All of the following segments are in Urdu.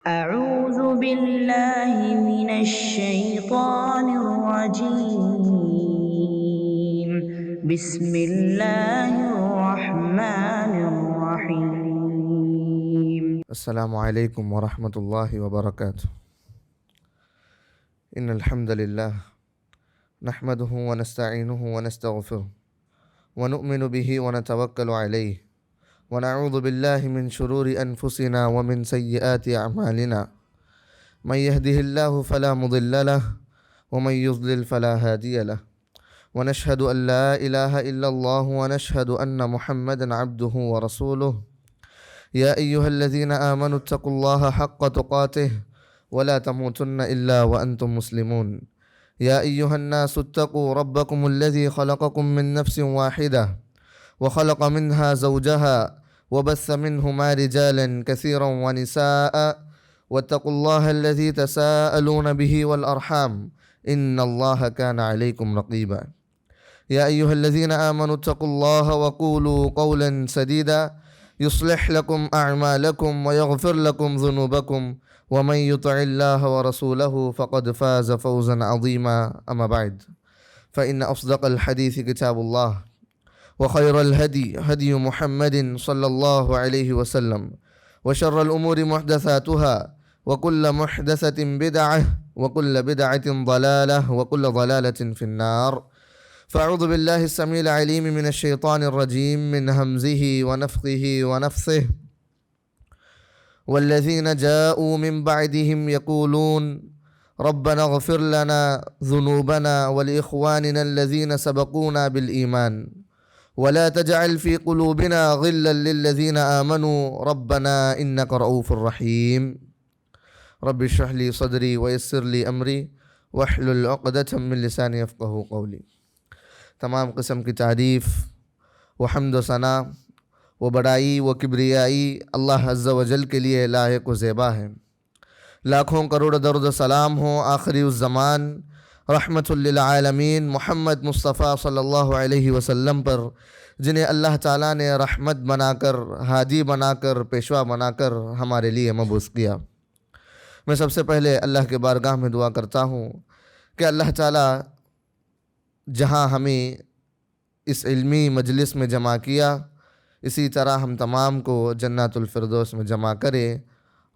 أعوذ بالله من الشيطان الرجيم. بسم الله الرحمن الرحيم. السلام علیکم ورحمۃ اللہ وبرکاتہ۔ ان الحمد للہ نحمده ونستعینه ونستغفره ونؤمن به ونتوکل علیہ ونعوذ باللہ من شرور انفسنا ومن سیئات اعمالنا من يهده الله فلا مضل له ومن يضلل فلا هادی له ونشهد ان لا الہ الا اللہ ونشهد ان محمدا عبده ورسوله يا أيها الذين آمنوا اتقوا الله حق تقاته ولا تموتن إلا وأنتم مسلمون يا أيها الناس اتقوا ربكم الذي خلقكم من نفس واحدة وخلق منها زوجها وبث منهما رجالا كثيرا ونساء واتقوا الله الذي تساءلون به والأرحام إن الله كان عليكم رقيبا يا أيها الذين آمنوا اتقوا الله وقولوا قولا سديدا يصلح لكم أعمالكم ويغفر لكم ذنوبكم ومن يطع الله ورسوله فقد فاز فوزا عظيما أما بعد فإن أصدق الحديث كتاب الله وخير الهدي هدي محمد صلى الله عليه وسلم وشر الأمور محدثاتها وكل محدثة بدعة وكل بدعة ضلالة وكل ضلالة في النار فأعوذ بالله السميع العليم من الشيطان الرجيم من همزه ونفخه ونفثه والذين جاءوا من بعدهم يقولون ربنا اغفر لنا ذنوبنا ولإخواننا الذين سبقونا بالإيمان ولا تجعل في قلوبنا غلا للذين آمنوا ربنا إنك رؤوف رحيم رب اشرح لي صدري ويسر لي أمري واحلل عقدة من لساني يفقهوا قولي۔ تمام قسم کی تعریف و حمد و ثنا و بڑائی و کبریائی اللہ عز و جل کے لیے لائق و زیبا ہے۔ لاکھوں کروڑ درود و سلام ہوں آخری الزمان رحمت للعالمین محمد مصطفیٰ صلی اللہ علیہ وسلم پر، جنہیں اللہ تعالیٰ نے رحمت بنا کر، ہادی بنا کر، پیشوا بنا کر ہمارے لیے مبعوث کیا۔ میں سب سے پہلے اللہ کے بارگاہ میں دعا کرتا ہوں کہ اللہ تعالیٰ جہاں ہمیں اس علمی مجلس میں جمع کیا، اسی طرح ہم تمام کو جنات الفردوس میں جمع کرے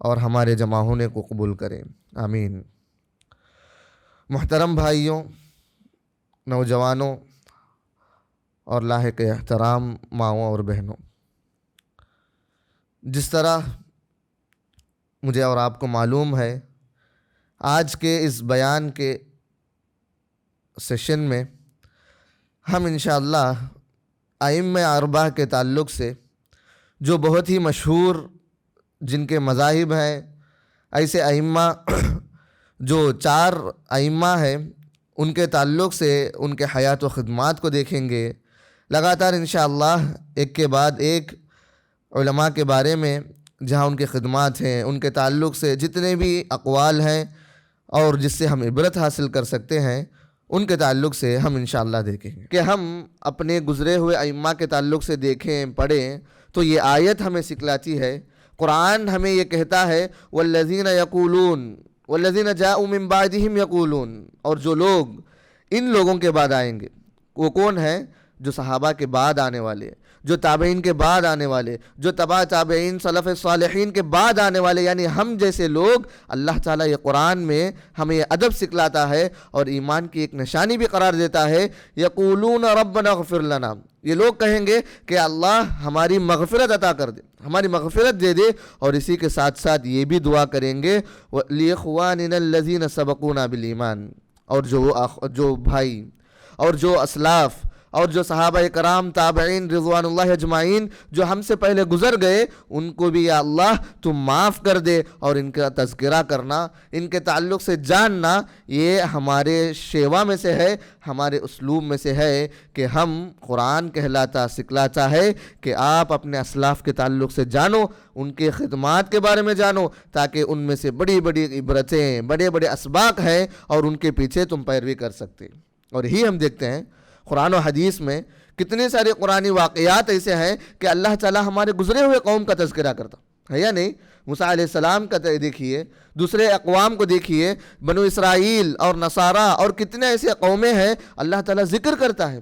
اور ہمارے جمع ہونے کو قبول کرے، آمین۔ محترم بھائیوں، نوجوانوں اور لاحق احترام ماؤں اور بہنوں، جس طرح مجھے اور آپ کو معلوم ہے، آج کے اس بیان کے سیشن میں ہم انشاءاللہ ائمہ اربعہ کے تعلق سے، جو بہت ہی مشہور جن کے مذاہب ہیں، ایسے ائمہ جو 4 ائمہ ہیں، ان کے تعلق سے ان کے حیات و خدمات کو دیکھیں گے۔ لگاتار انشاءاللہ ایک کے بعد ایک علماء کے بارے میں جہاں ان کے خدمات ہیں، ان کے تعلق سے جتنے بھی اقوال ہیں اور جس سے ہم عبرت حاصل کر سکتے ہیں، ان کے تعلق سے ہم انشاءاللہ دیکھیں گے کہ ہم اپنے گزرے ہوئے ائمہ کے تعلق سے دیکھیں، پڑھیں تو یہ آیت ہمیں سکھلاتی ہے، قرآن ہمیں یہ کہتا ہے والذین یقولون والذین جاءوا من بعدہم یقولون، اور جو لوگ ان لوگوں کے بعد آئیں گے، وہ کون ہیں؟ جو صحابہ کے بعد آنے والے، جو تابعین کے بعد آنے والے، جو تبع تابعین سلف صالحین کے بعد آنے والے، یعنی ہم جیسے لوگ۔ اللہ تعالیٰ یہ قرآن میں ہمیں یہ ادب سکھلاتا ہے اور ایمان کی ایک نشانی بھی قرار دیتا ہے۔ یقولون ربنا اغفر لنا، یہ لوگ کہیں گے کہ اللہ ہماری مغفرت عطا کر دے، ہماری مغفرت دے دے، اور اسی کے ساتھ ساتھ یہ بھی دعا کریں گے لِإِخْوَانِنَا الَّذِينَ سَبَقُونَا بِالْإِيمَانِ، اور جو بھائی اور جو اسلاف اور جو صحابہ کرام تابعین رضوان اللہ اجمعین جو ہم سے پہلے گزر گئے، ان کو بھی یا اللہ تم معاف کر دے، اور ان کا تذکرہ کرنا، ان کے تعلق سے جاننا، یہ ہمارے شیوا میں سے ہے، ہمارے اسلوب میں سے ہے کہ ہم قرآن کہلاتا سکھلاتا ہے کہ آپ اپنے اسلاف کے تعلق سے جانو، ان کے خدمات کے بارے میں جانو، تاکہ ان میں سے بڑی بڑی عبرتیں، بڑے بڑے اسباق ہیں اور ان کے پیچھے تم پیروی کر سکتے۔ اور ہی ہم دیکھتے ہیں قرآن و حدیث میں کتنے سارے قرآنی واقعات ایسے ہیں کہ اللہ تعالیٰ ہمارے گزرے ہوئے قوم کا تذکرہ کرتا ہے یا نہیں؟ موسیٰ علیہ السلام کا دیکھیے، دوسرے اقوام کو دیکھیے، بنو اسرائیل اور نصارہ اور کتنے ایسے قومیں ہیں، اللہ تعالیٰ ذکر کرتا ہے،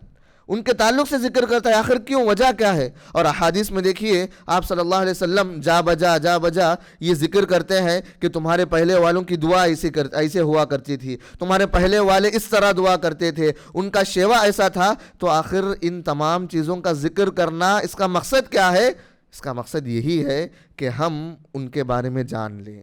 ان کے تعلق سے ذکر کرتا ہے، آخر کیوں، وجہ کیا ہے؟ اور احادیث میں دیکھیے آپ صلی اللہ علیہ وسلم جا بجا یہ ذکر کرتے ہیں کہ تمہارے پہلے والوں کی دعا ایسے ہوا کرتی تھی، تمہارے پہلے والے اس طرح دعا کرتے تھے، ان کا شیوا ایسا تھا۔ تو آخر ان تمام چیزوں کا ذکر کرنا، اس کا مقصد کیا ہے؟ اس کا مقصد یہی ہے کہ ہم ان کے بارے میں جان لیں،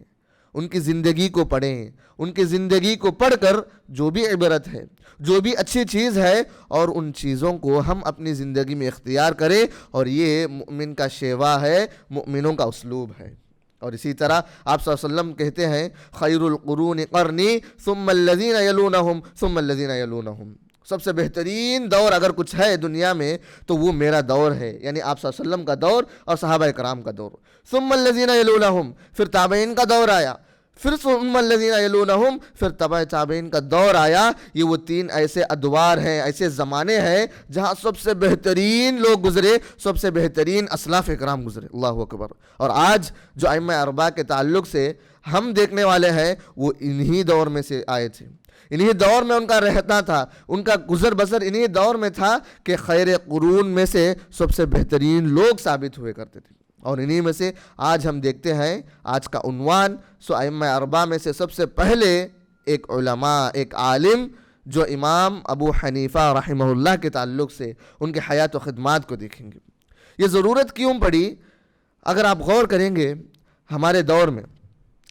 ان کی زندگی کو پڑھیں، ان کی زندگی کو پڑھ کر جو بھی عبرت ہے، جو بھی اچھی چیز ہے، اور ان چیزوں کو ہم اپنی زندگی میں اختیار کریں، اور یہ مومن کا شیوا ہے، مومنوں کا اسلوب ہے۔ اور اسی طرح آپ صلی اللہ علیہ وسلم کہتے ہیں خیر القرون قرنی ثم الذین یلونہم ثم الذین یلونہم، سب سے بہترین دور اگر کچھ ہے دنیا میں تو وہ میرا دور ہے، یعنی آپ صلی اللہ علیہ وسلم کا دور اور صحابہ کرام کا دور۔ ثم الذین یلونہم، پھر تابعین کا دور آیا، پھر ثم الذین یلونہم، پھر تبع تابعین کا دور آیا۔ یہ وہ تین ایسے ادوار ہیں، ایسے زمانے ہیں جہاں سب سے بہترین لوگ گزرے، سب سے بہترین اسلاف اکرام گزرے، اللہ اکبر۔ اور آج جو ائمہ اربعہ کے تعلق سے ہم دیکھنے والے ہیں وہ انہی دور میں سے آئے تھے، انہی دور میں ان کا رہتا تھا، ان کا گزر بسر انہی دور میں تھا کہ خیر قرون میں سے سب سے بہترین لوگ ثابت ہوئے کرتے تھے۔ اور انہی میں سے آج ہم دیکھتے ہیں آج کا عنوان ائمہ اربعہ میں سے سب سے پہلے ایک علماء، ایک عالم جو امام ابو حنیفہ رحمہ اللہ کے تعلق سے ان کے حیات و خدمات کو دیکھیں گے۔ یہ ضرورت کیوں پڑی؟ اگر آپ غور کریں گے ہمارے دور میں،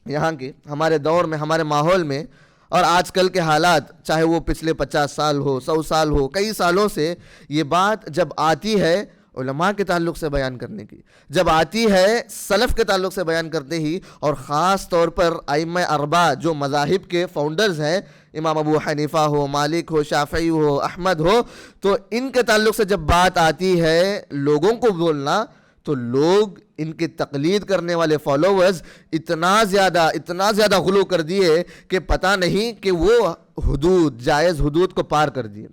یہاں کے ہمارے دور میں، ہمارے ماحول میں، اور آج کل کے حالات، چاہے وہ پچھلے 50 سال ہو، 100 سال ہو، کئی سالوں سے یہ بات جب آتی ہے علماء کے تعلق سے بیان کرنے کی، جب آتی ہے سلف کے تعلق سے بیان کرتے ہی، اور خاص طور پر ائمہ اربعہ جو مذاہب کے فاؤنڈرز ہیں، امام ابو حنیفہ ہو، مالک ہو، شافعی ہو، احمد ہو، تو ان کے تعلق سے جب بات آتی ہے لوگوں کو بولنا، تو لوگ ان کی تقلید کرنے والے فالوورز اتنا زیادہ غلو کر دیے کہ پتہ نہیں کہ وہ حدود، جائز حدود کو پار کر دیے۔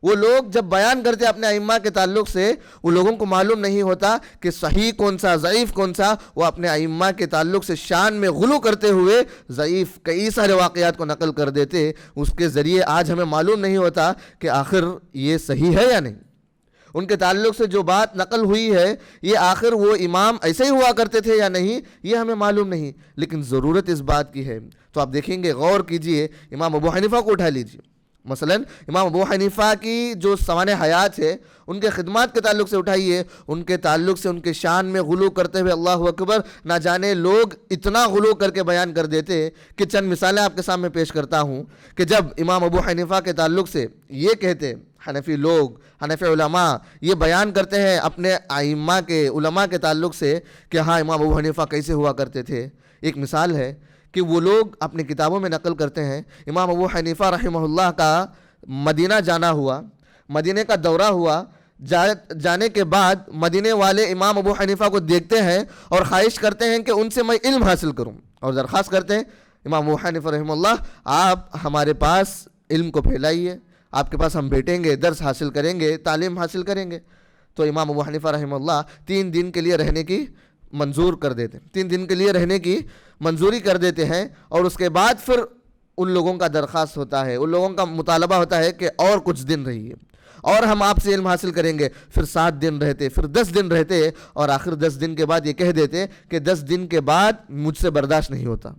وہ لوگ جب بیان کرتے اپنے ائمہ کے تعلق سے، وہ لوگوں کو معلوم نہیں ہوتا کہ صحیح کون سا، ضعیف کون سا۔ وہ اپنے ائمہ کے تعلق سے شان میں غلو کرتے ہوئے ضعیف کئی سارے واقعات کو نقل کر دیتے، اس کے ذریعے آج ہمیں معلوم نہیں ہوتا کہ آخر یہ صحیح ہے یا نہیں۔ ان کے تعلق سے جو بات نقل ہوئی ہے، یہ آخر وہ امام ایسے ہی ہوا کرتے تھے یا نہیں، یہ ہمیں معلوم نہیں، لیکن ضرورت اس بات کی ہے۔ تو آپ دیکھیں گے، غور کیجئے، امام ابو حنیفہ کو اٹھا لیجئے، مثلا امام ابو حنیفہ کی جو سوانح حیات ہے، ان کے خدمات کے تعلق سے اٹھائیے، ان کے تعلق سے ان کے شان میں غلو کرتے ہوئے اللہ اکبر، نہ جانے لوگ اتنا غلو کر کے بیان کر دیتے کہ چند مثالیں آپ کے سامنے پیش کرتا ہوں کہ جب امام ابو حنیفہ کے تعلق سے یہ کہتے، حنفی لوگ، حنفی علماء یہ بیان کرتے ہیں اپنے ائمہ کے علماء کے تعلق سے کہ ہاں امام ابو حنیفہ کیسے ہوا کرتے تھے۔ ایک مثال ہے کہ وہ لوگ اپنی کتابوں میں نقل کرتے ہیں، امام ابو حنیفہ رحمہ اللہ کا مدینہ جانا ہوا، مدینہ کا دورہ ہوا، جانے کے بعد مدینے والے امام ابو حنیفہ کو دیکھتے ہیں اور خواہش کرتے ہیں کہ ان سے میں علم حاصل کروں، اور درخواست کرتے ہیں امام ابو حنیفہ رحمہ اللہ آپ ہمارے پاس علم کو پھیلائیے، آپ کے پاس ہم بیٹھیں گے، درس حاصل کریں گے، تعلیم حاصل کریں گے۔ تو امام ابو حنیفہ رحمہ اللہ 3 دن کے لیے رہنے کی منظور کر دیتے ہیں، 3 دن کے لیے رہنے کی منظوری کر دیتے ہیں، اور اس کے بعد پھر ان لوگوں کا درخواست ہوتا ہے، ان لوگوں کا مطالبہ ہوتا ہے کہ اور کچھ دن رہیے اور ہم آپ سے علم حاصل کریں گے۔ پھر 7 دن رہتے، پھر 10 دن رہتے، اور آخر 10 دن کے بعد یہ کہہ دیتے کہ 10 دن کے بعد مجھ سے برداشت نہیں ہوتا،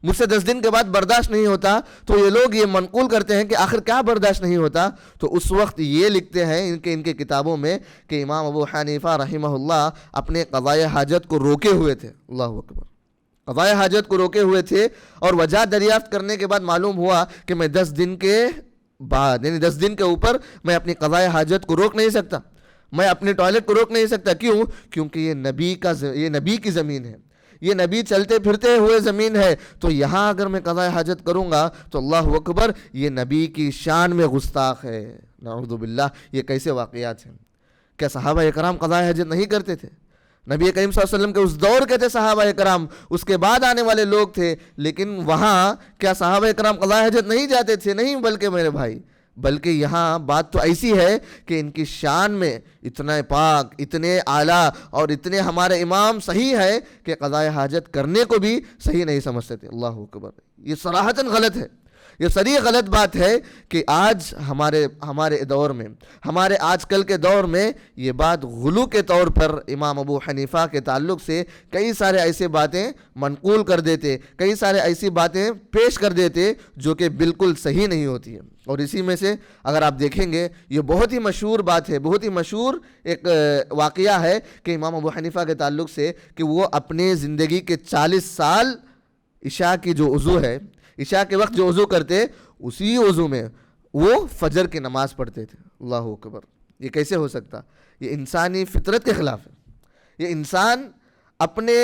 مجھ سے 10 دن کے بعد برداشت نہیں ہوتا۔ تو یہ لوگ یہ منقول کرتے ہیں کہ آخر کیا برداشت نہیں ہوتا، تو اس وقت یہ لکھتے ہیں ان کی کتابوں میں کہ امام ابو حنیفہ رحمہ اللہ اپنے قضائے حاجت کو روکے ہوئے تھے، اللہ اکبر، قضائے حاجت کو روکے ہوئے تھے، اور وجہ دریافت کرنے کے بعد معلوم ہوا کہ میں 10 دن کے بعد، یعنی 10 دن کے اوپر میں اپنی قضائے حاجت کو روک نہیں سکتا، میں اپنے ٹوائلٹ کو روک نہیں سکتا۔ کیوں؟ کیونکہ یہ نبی کی زمین ہے، یہ نبی چلتے پھرتے ہوئے زمین ہے، تو یہاں اگر میں قضاء حاجت کروں گا تو اللہ اکبر، یہ نبی کی شان میں گستاخ ہے، نعوذ باللہ۔ یہ کیسے واقعات ہیں؟ کیا صحابہ اکرام قضاء حاجت نہیں کرتے تھے؟ نبی کریم صلی اللہ علیہ وسلم کے اس دور کے تھے صحابہ اکرام، اس کے بعد آنے والے لوگ تھے، لیکن وہاں کیا صحابہ اکرام قضاء حاجت نہیں جاتے تھے؟ نہیں، بلکہ میرے بھائی بلکہ یہاں بات تو ایسی ہے کہ ان کی شان میں اتنا پاک، اتنے اعلیٰ اور اتنے ہمارے امام صحیح ہے کہ قضاء حاجت کرنے کو بھی صحیح نہیں سمجھتے تھے۔ اللہ اکبر، یہ صراحتاً غلط ہے، یہ صریح غلط بات ہے کہ آج ہمارے دور میں، ہمارے آج کل کے دور میں یہ بات غلو کے طور پر امام ابو حنیفہ کے تعلق سے کئی سارے ایسے باتیں منقول کر دیتے، کئی سارے ایسی باتیں پیش کر دیتے جو کہ بالکل صحیح نہیں ہوتی ہیں۔ اور اسی میں سے اگر آپ دیکھیں گے، یہ بہت ہی مشہور بات ہے، بہت ہی مشہور ایک واقعہ ہے کہ امام ابو حنیفہ کے تعلق سے کہ وہ اپنے زندگی کے 40 سال عشاء کی جو وضو ہے، عشاء کے وقت جو وضو کرتے، اسی وضو میں وہ فجر کی نماز پڑھتے تھے۔ اللہ اکبر، یہ کیسے ہو سکتا؟ یہ انسانی فطرت کے خلاف ہے۔ یہ انسان اپنے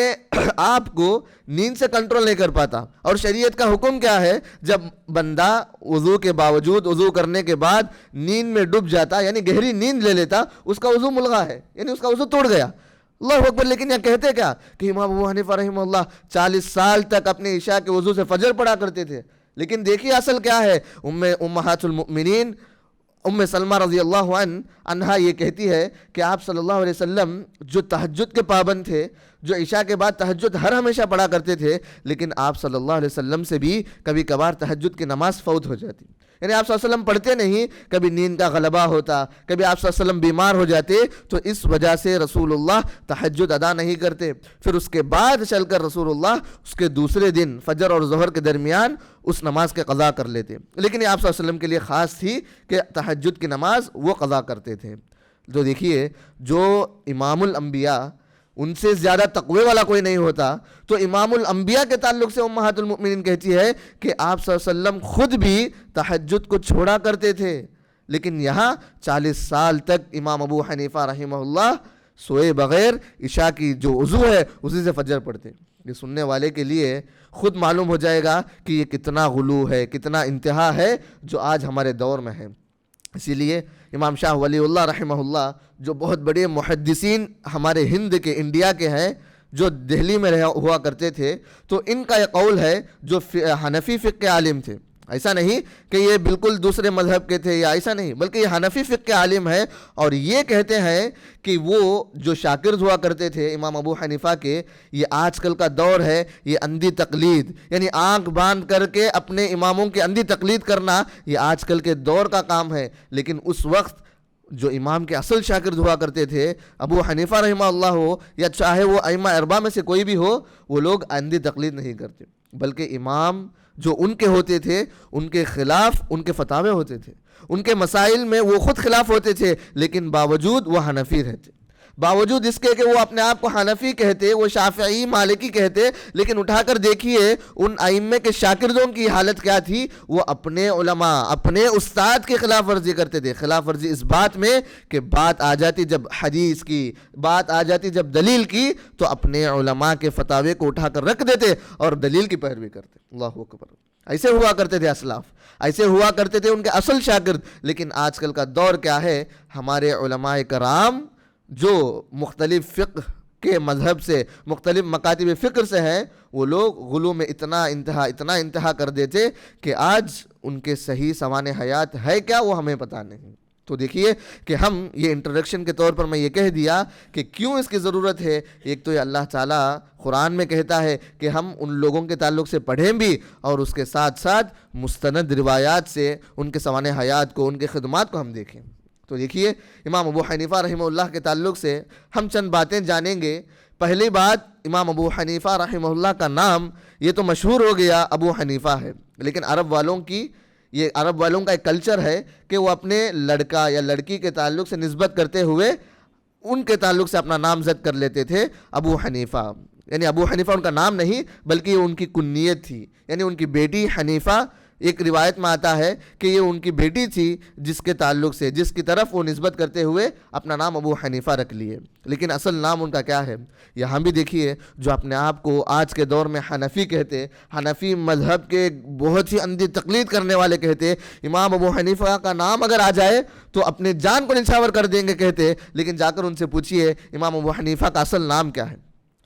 آپ کو نیند سے کنٹرول نہیں کر پاتا، اور شریعت کا حکم کیا ہے؟ جب بندہ وضو کے باوجود، وضو کرنے کے بعد نیند میں ڈوب جاتا، یعنی گہری نیند لے لیتا، اس کا وضو ملغا ہے، یعنی اس کا وضو توڑ گیا۔ اللہ اکبر، لیکن یہ کہتے کیا کہ امام ابو حنیفہ رحمہ اللہ 40 سال تک اپنے عشاء کے وضو سے فجر پڑھا کرتے تھے۔ لیکن دیکھیے اصل کیا ہے، امہات المؤمنین ام سلمہ رضی اللہ عنہا یہ کہتی ہے کہ آپ صلی اللہ علیہ وسلم جو تہجد کے پابند تھے، جو عشاء کے بعد تہجد ہر ہمیشہ پڑھا کرتے تھے، لیکن آپ صلی اللہ علیہ وسلم سے بھی کبھی کبھار تہجد کی نماز فوت ہو جاتی، یعنی آپ صلی اللہ علیہ وسلم پڑھتے نہیں، کبھی نیند کا غلبہ ہوتا، کبھی آپ صلی اللہ علیہ وسلم بیمار ہو جاتے، تو اس وجہ سے رسول اللہ تہجد ادا نہیں کرتے۔ پھر اس کے بعد چل کر رسول اللہ اس کے دوسرے دن فجر اور ظہر کے درمیان اس نماز کے قضا کر لیتے، لیکن یہ آپ صلی اللہ علیہ وسلم کے لیے خاص تھی کہ تہجد کی نماز وہ قضا کرتے تھے۔ تو دیکھیے، جو امام الانبیاء، ان سے زیادہ تقوی والا کوئی نہیں ہوتا، تو امام الانبیاء کے تعلق سے امہات المؤمنین کہتی ہے کہ آپ صلی اللہ علیہ وسلم خود بھی تہجد کو چھوڑا کرتے تھے، لیکن یہاں 40 سال تک امام ابو حنیفہ رحمہ اللہ سوئے بغیر عشاء کی جو وضو ہے اسی سے فجر پڑھتے۔ یہ سننے والے کے لیے خود معلوم ہو جائے گا کہ یہ کتنا غلو ہے، کتنا انتہا ہے جو آج ہمارے دور میں ہے۔ اسی لیے امام شاہ ولی اللہ رحمہ اللہ جو بہت بڑے محدثین ہمارے ہند کے، انڈیا کے ہیں، جو دہلی میں ہوا کرتے تھے، تو ان کا یہ قول ہے، جو حنفی فقہ کے عالم تھے، ایسا نہیں کہ یہ بالکل دوسرے مذہب کے تھے یا ایسا نہیں، بلکہ یہ حنفی فقہ کے عالم ہے، اور یہ کہتے ہیں کہ وہ جو شاگرد ہوا کرتے تھے امام ابو حنیفہ کے، یہ آج کل کا دور ہے، یہ اندھی تقلید، یعنی آنکھ باندھ کر کے اپنے اماموں کی اندھی تقلید کرنا، یہ آج کل کے دور کا کام ہے۔ لیکن اس وقت جو امام کے اصل شاگرد ہوا کرتے تھے، ابو حنیفہ رحمہ اللہ ہو یا چاہے وہ ائمہ اربعہ میں سے کوئی بھی ہو، وہ لوگ اندھی تقلید نہیں کرتے، بلکہ امام جو ان کے ہوتے تھے، ان کے خلاف ان کے فتاوے ہوتے تھے، ان کے مسائل میں وہ خود خلاف ہوتے تھے، لیکن باوجود وہ حنفی رہتے، باوجود اس کے کہ وہ اپنے آپ کو حنفی کہتے، وہ شافعی مالکی کہتے، لیکن اٹھا کر دیکھیے ان ائمہ کے شاگردوں کی حالت کیا تھی، وہ اپنے علماء، اپنے استاد کی خلاف ورزی کرتے تھے۔ خلاف ورزی اس بات میں کہ بات آ جاتی جب حدیث کی، بات آ جاتی جب دلیل کی، تو اپنے علماء کے فتاوے کو اٹھا کر رکھ دیتے اور دلیل کی پیروی کرتے۔ اللہ اکبر، ایسے ہوا کرتے تھے اسلاف، ایسے ہوا کرتے تھے ان کے اصل شاگرد۔ لیکن آج کل کا دور کیا ہے، ہمارے علماء کرام جو مختلف فقہ کے مذہب سے، مختلف مکاتب فکر سے ہیں، وہ لوگ غلو میں اتنا انتہا کر دیتے کہ آج ان کے صحیح سوانح حیات ہے کیا وہ ہمیں پتہ نہیں۔ تو دیکھیے کہ ہم یہ انٹروڈکشن کے طور پر میں یہ کہہ دیا کہ کیوں اس کی ضرورت ہے۔ ایک تو یہ اللہ تعالیٰ قرآن میں کہتا ہے کہ ہم ان لوگوں کے تعلق سے پڑھیں بھی، اور اس کے ساتھ ساتھ مستند روایات سے ان کے سوانح حیات کو، ان کے خدمات کو ہم دیکھیں۔ تو دیکھیے امام ابو حنیفہ رحمہ اللہ کے تعلق سے ہم چند باتیں جانیں گے۔ پہلی بات، امام ابو حنیفہ رحمہ اللہ کا نام یہ تو مشہور ہو گیا ابو حنیفہ ہے، لیکن عرب والوں کا ایک کلچر ہے کہ وہ اپنے لڑکا یا لڑکی کے تعلق سے نسبت کرتے ہوئے ان کے تعلق سے اپنا نامزد کر لیتے تھے ابو حنیفہ، یعنی ابو حنیفہ ان کا نام نہیں بلکہ یہ ان کی کنیت تھی، یعنی ان کی بیٹی حنیفہ، ایک روایت میں آتا ہے کہ یہ ان کی بیٹی تھی جس کے تعلق سے، جس کی طرف وہ نسبت کرتے ہوئے اپنا نام ابو حنیفہ رکھ لیے، لیکن اصل نام ان کا کیا ہے؟ یہاں بھی دیکھیے، جو اپنے آپ کو آج کے دور میں حنفی کہتے، حنفی مذہب کے بہت ہی اندھی تقلید کرنے والے کہتے، امام ابو حنیفہ کا نام اگر آ جائے تو اپنے جان کو نچھاور کر دیں گے کہتے، لیکن جا کر ان سے پوچھئے امام ابو حنیفہ کا اصل نام کیا ہے؟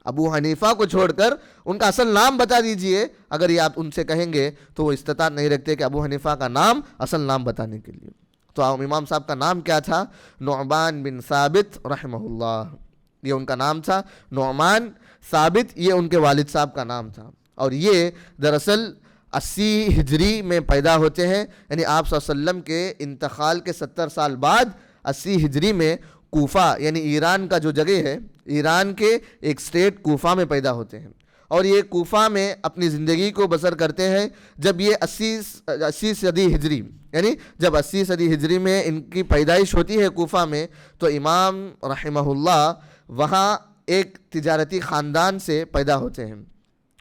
ابو حنیفہ کو چھوڑ کر ان کا اصل نام بتا دیجئے. اگر یہ آپ ان سے کہیں گے تو وہ استطاعت نہیں رکھتے کہ ابو حنیفہ کا نام اصل نام بتانے کے لیے. تو امام صاحب کا نام کیا تھا؟ نعمان بن ثابت رحمہ اللہ، یہ ان کا نام تھا. نعمان ثابت یہ ان کے والد صاحب کا نام تھا، اور یہ دراصل 80 ہجری میں پیدا ہوتے ہیں. یعنی آپ صلی اللہ علیہ وسلم کے انتقال کے 70 سال بعد 80 ہجری میں کوفہ یعنی ایران کا جو جگہ ہے، ایران کے ایک سٹیٹ کوفہ میں پیدا ہوتے ہیں. اور یہ کوفہ میں اپنی زندگی کو بسر کرتے ہیں. جب یہ 80 صدی ہجری یعنی جب 80 صدی ہجری میں ان کی پیدائش ہوتی ہے کوفہ میں، تو امام رحمہ اللہ وہاں ایک تجارتی خاندان سے پیدا ہوتے ہیں،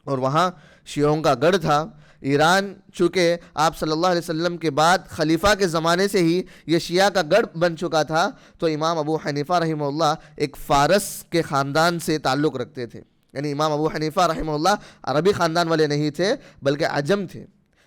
اور وہاں شیعوں کا گڑھ تھا. ایران چونکہ آپ صلی اللہ علیہ وسلم کے بعد خلیفہ کے زمانے سے ہی یہ شیعہ کا گڑھ بن چکا تھا، تو امام ابو حنیفہ رحمہ اللہ ایک فارس کے خاندان سے تعلق رکھتے تھے. یعنی امام ابو حنیفہ رحمہ اللہ عربی خاندان والے نہیں تھے بلکہ عجم تھے،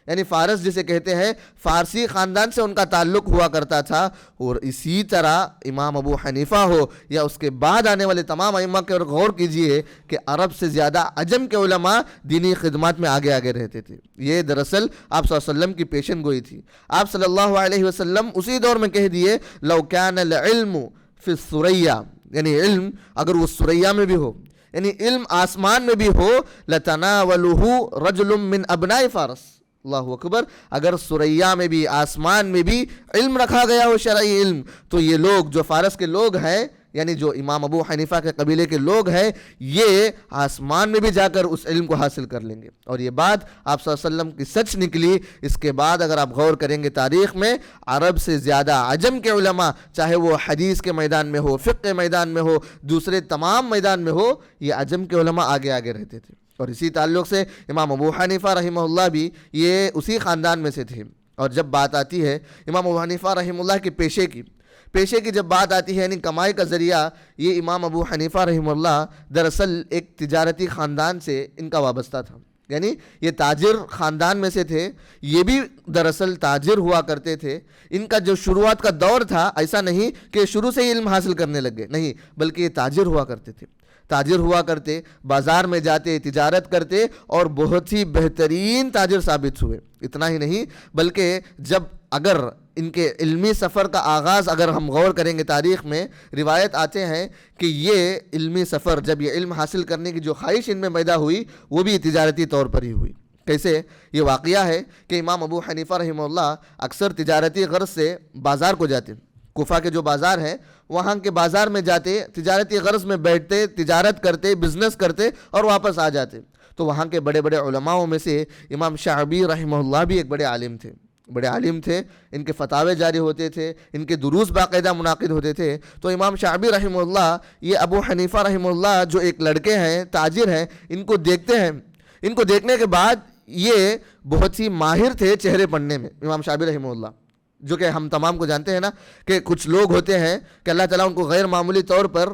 یعنی فارس جسے کہتے ہیں، فارسی خاندان سے ان کا تعلق ہوا کرتا تھا. اور اسی طرح امام ابو حنیفہ ہو یا اس کے بعد آنے والے تمام ائمہ کے غور کیجئے کہ عرب سے زیادہ عجم کے علماء دینی خدمات میں آگے آگے رہتے تھے. یہ دراصل آپ صلی اللہ علیہ وسلم کی پیشن گوئی تھی. آپ صلی اللہ علیہ وسلم اسی دور میں کہہ دیے لو کان العلم فی الثریا، یعنی علم اگر وہ ثریا میں بھی ہو، یعنی علم آسمان میں بھی ہو، لتناولہ رجل من ابناء فارس. اللہ اکبر. اگر ثریا میں بھی آسمان میں بھی علم رکھا گیا ہو، شرعی علم، تو یہ لوگ جو فارس کے لوگ ہیں، یعنی جو امام ابو حنیفہ کے قبیلے کے لوگ ہیں، یہ آسمان میں بھی جا کر اس علم کو حاصل کر لیں گے. اور یہ بات آپ صلی اللہ علیہ وسلم کی سچ نکلی. اس کے بعد اگر آپ غور کریں گے تاریخ میں، عرب سے زیادہ عجم کے علماء، چاہے وہ حدیث کے میدان میں ہو، فقہ کے میدان میں ہو، دوسرے تمام میدان میں ہو، یہ عجم کے علماء آگے آگے رہتے تھے. اور اسی تعلق سے امام ابو حنیفہ رحمہ اللہ بھی یہ اسی خاندان میں سے تھے. اور جب بات آتی ہے امام ابو حنیفہ رحمہ اللہ کے پیشے کی جب بات آتی ہے، یعنی کمائی کا ذریعہ، یہ امام ابو حنیفہ رحمہ اللہ دراصل ایک تجارتی خاندان سے ان کا وابستہ تھا. یعنی یہ تاجر خاندان میں سے تھے، یہ بھی دراصل تاجر ہوا کرتے تھے. ان کا جو شروعات کا دور تھا، ایسا نہیں کہ شروع سے ہی علم حاصل کرنے لگ گئے، نہیں، بلکہ یہ تاجر ہوا کرتے تھے. تاجر ہوا کرتے، بازار میں جاتے، تجارت کرتے، اور بہت ہی بہترین تاجر ثابت ہوئے. اتنا ہی نہیں بلکہ جب اگر ان کے علمی سفر کا آغاز اگر ہم غور کریں گے تاریخ میں، روایت آتے ہیں کہ یہ علمی سفر، جب یہ علم حاصل کرنے کی جو خواہش ان میں پیدا ہوئی، وہ بھی تجارتی طور پر ہی ہوئی. کیسے؟ یہ واقعہ ہے کہ امام ابو حنیفہ رحمہ اللہ اکثر تجارتی غرض سے بازار کو جاتے. کوفہ کے جو بازار ہیں، وہاں کے بازار میں جاتے، تجارتی غرض میں بیٹھتے، تجارت کرتے، بزنس کرتے، اور واپس آ جاتے. تو وہاں کے بڑے بڑے علماؤں میں سے امام شعبی رحمہ اللہ بھی ایک بڑے عالم تھے. ان کے فتاوے جاری ہوتے تھے، ان کے دروس باقاعدہ منعقد ہوتے تھے. تو امام شعبی رحمہ اللہ یہ ابو حنیفہ رحمہ اللہ جو ایک لڑکے ہیں، تاجر ہیں، ان کو دیکھتے ہیں. ان کو دیکھنے کے بعد یہ بہت ہی ماہر تھے چہرے پڑھنے میں. امام شعبی رحمہ اللہ، جو کہ ہم تمام کو جانتے ہیں نا کہ کچھ لوگ ہوتے ہیں کہ اللہ تعالیٰ ان کو غیر معمولی طور پر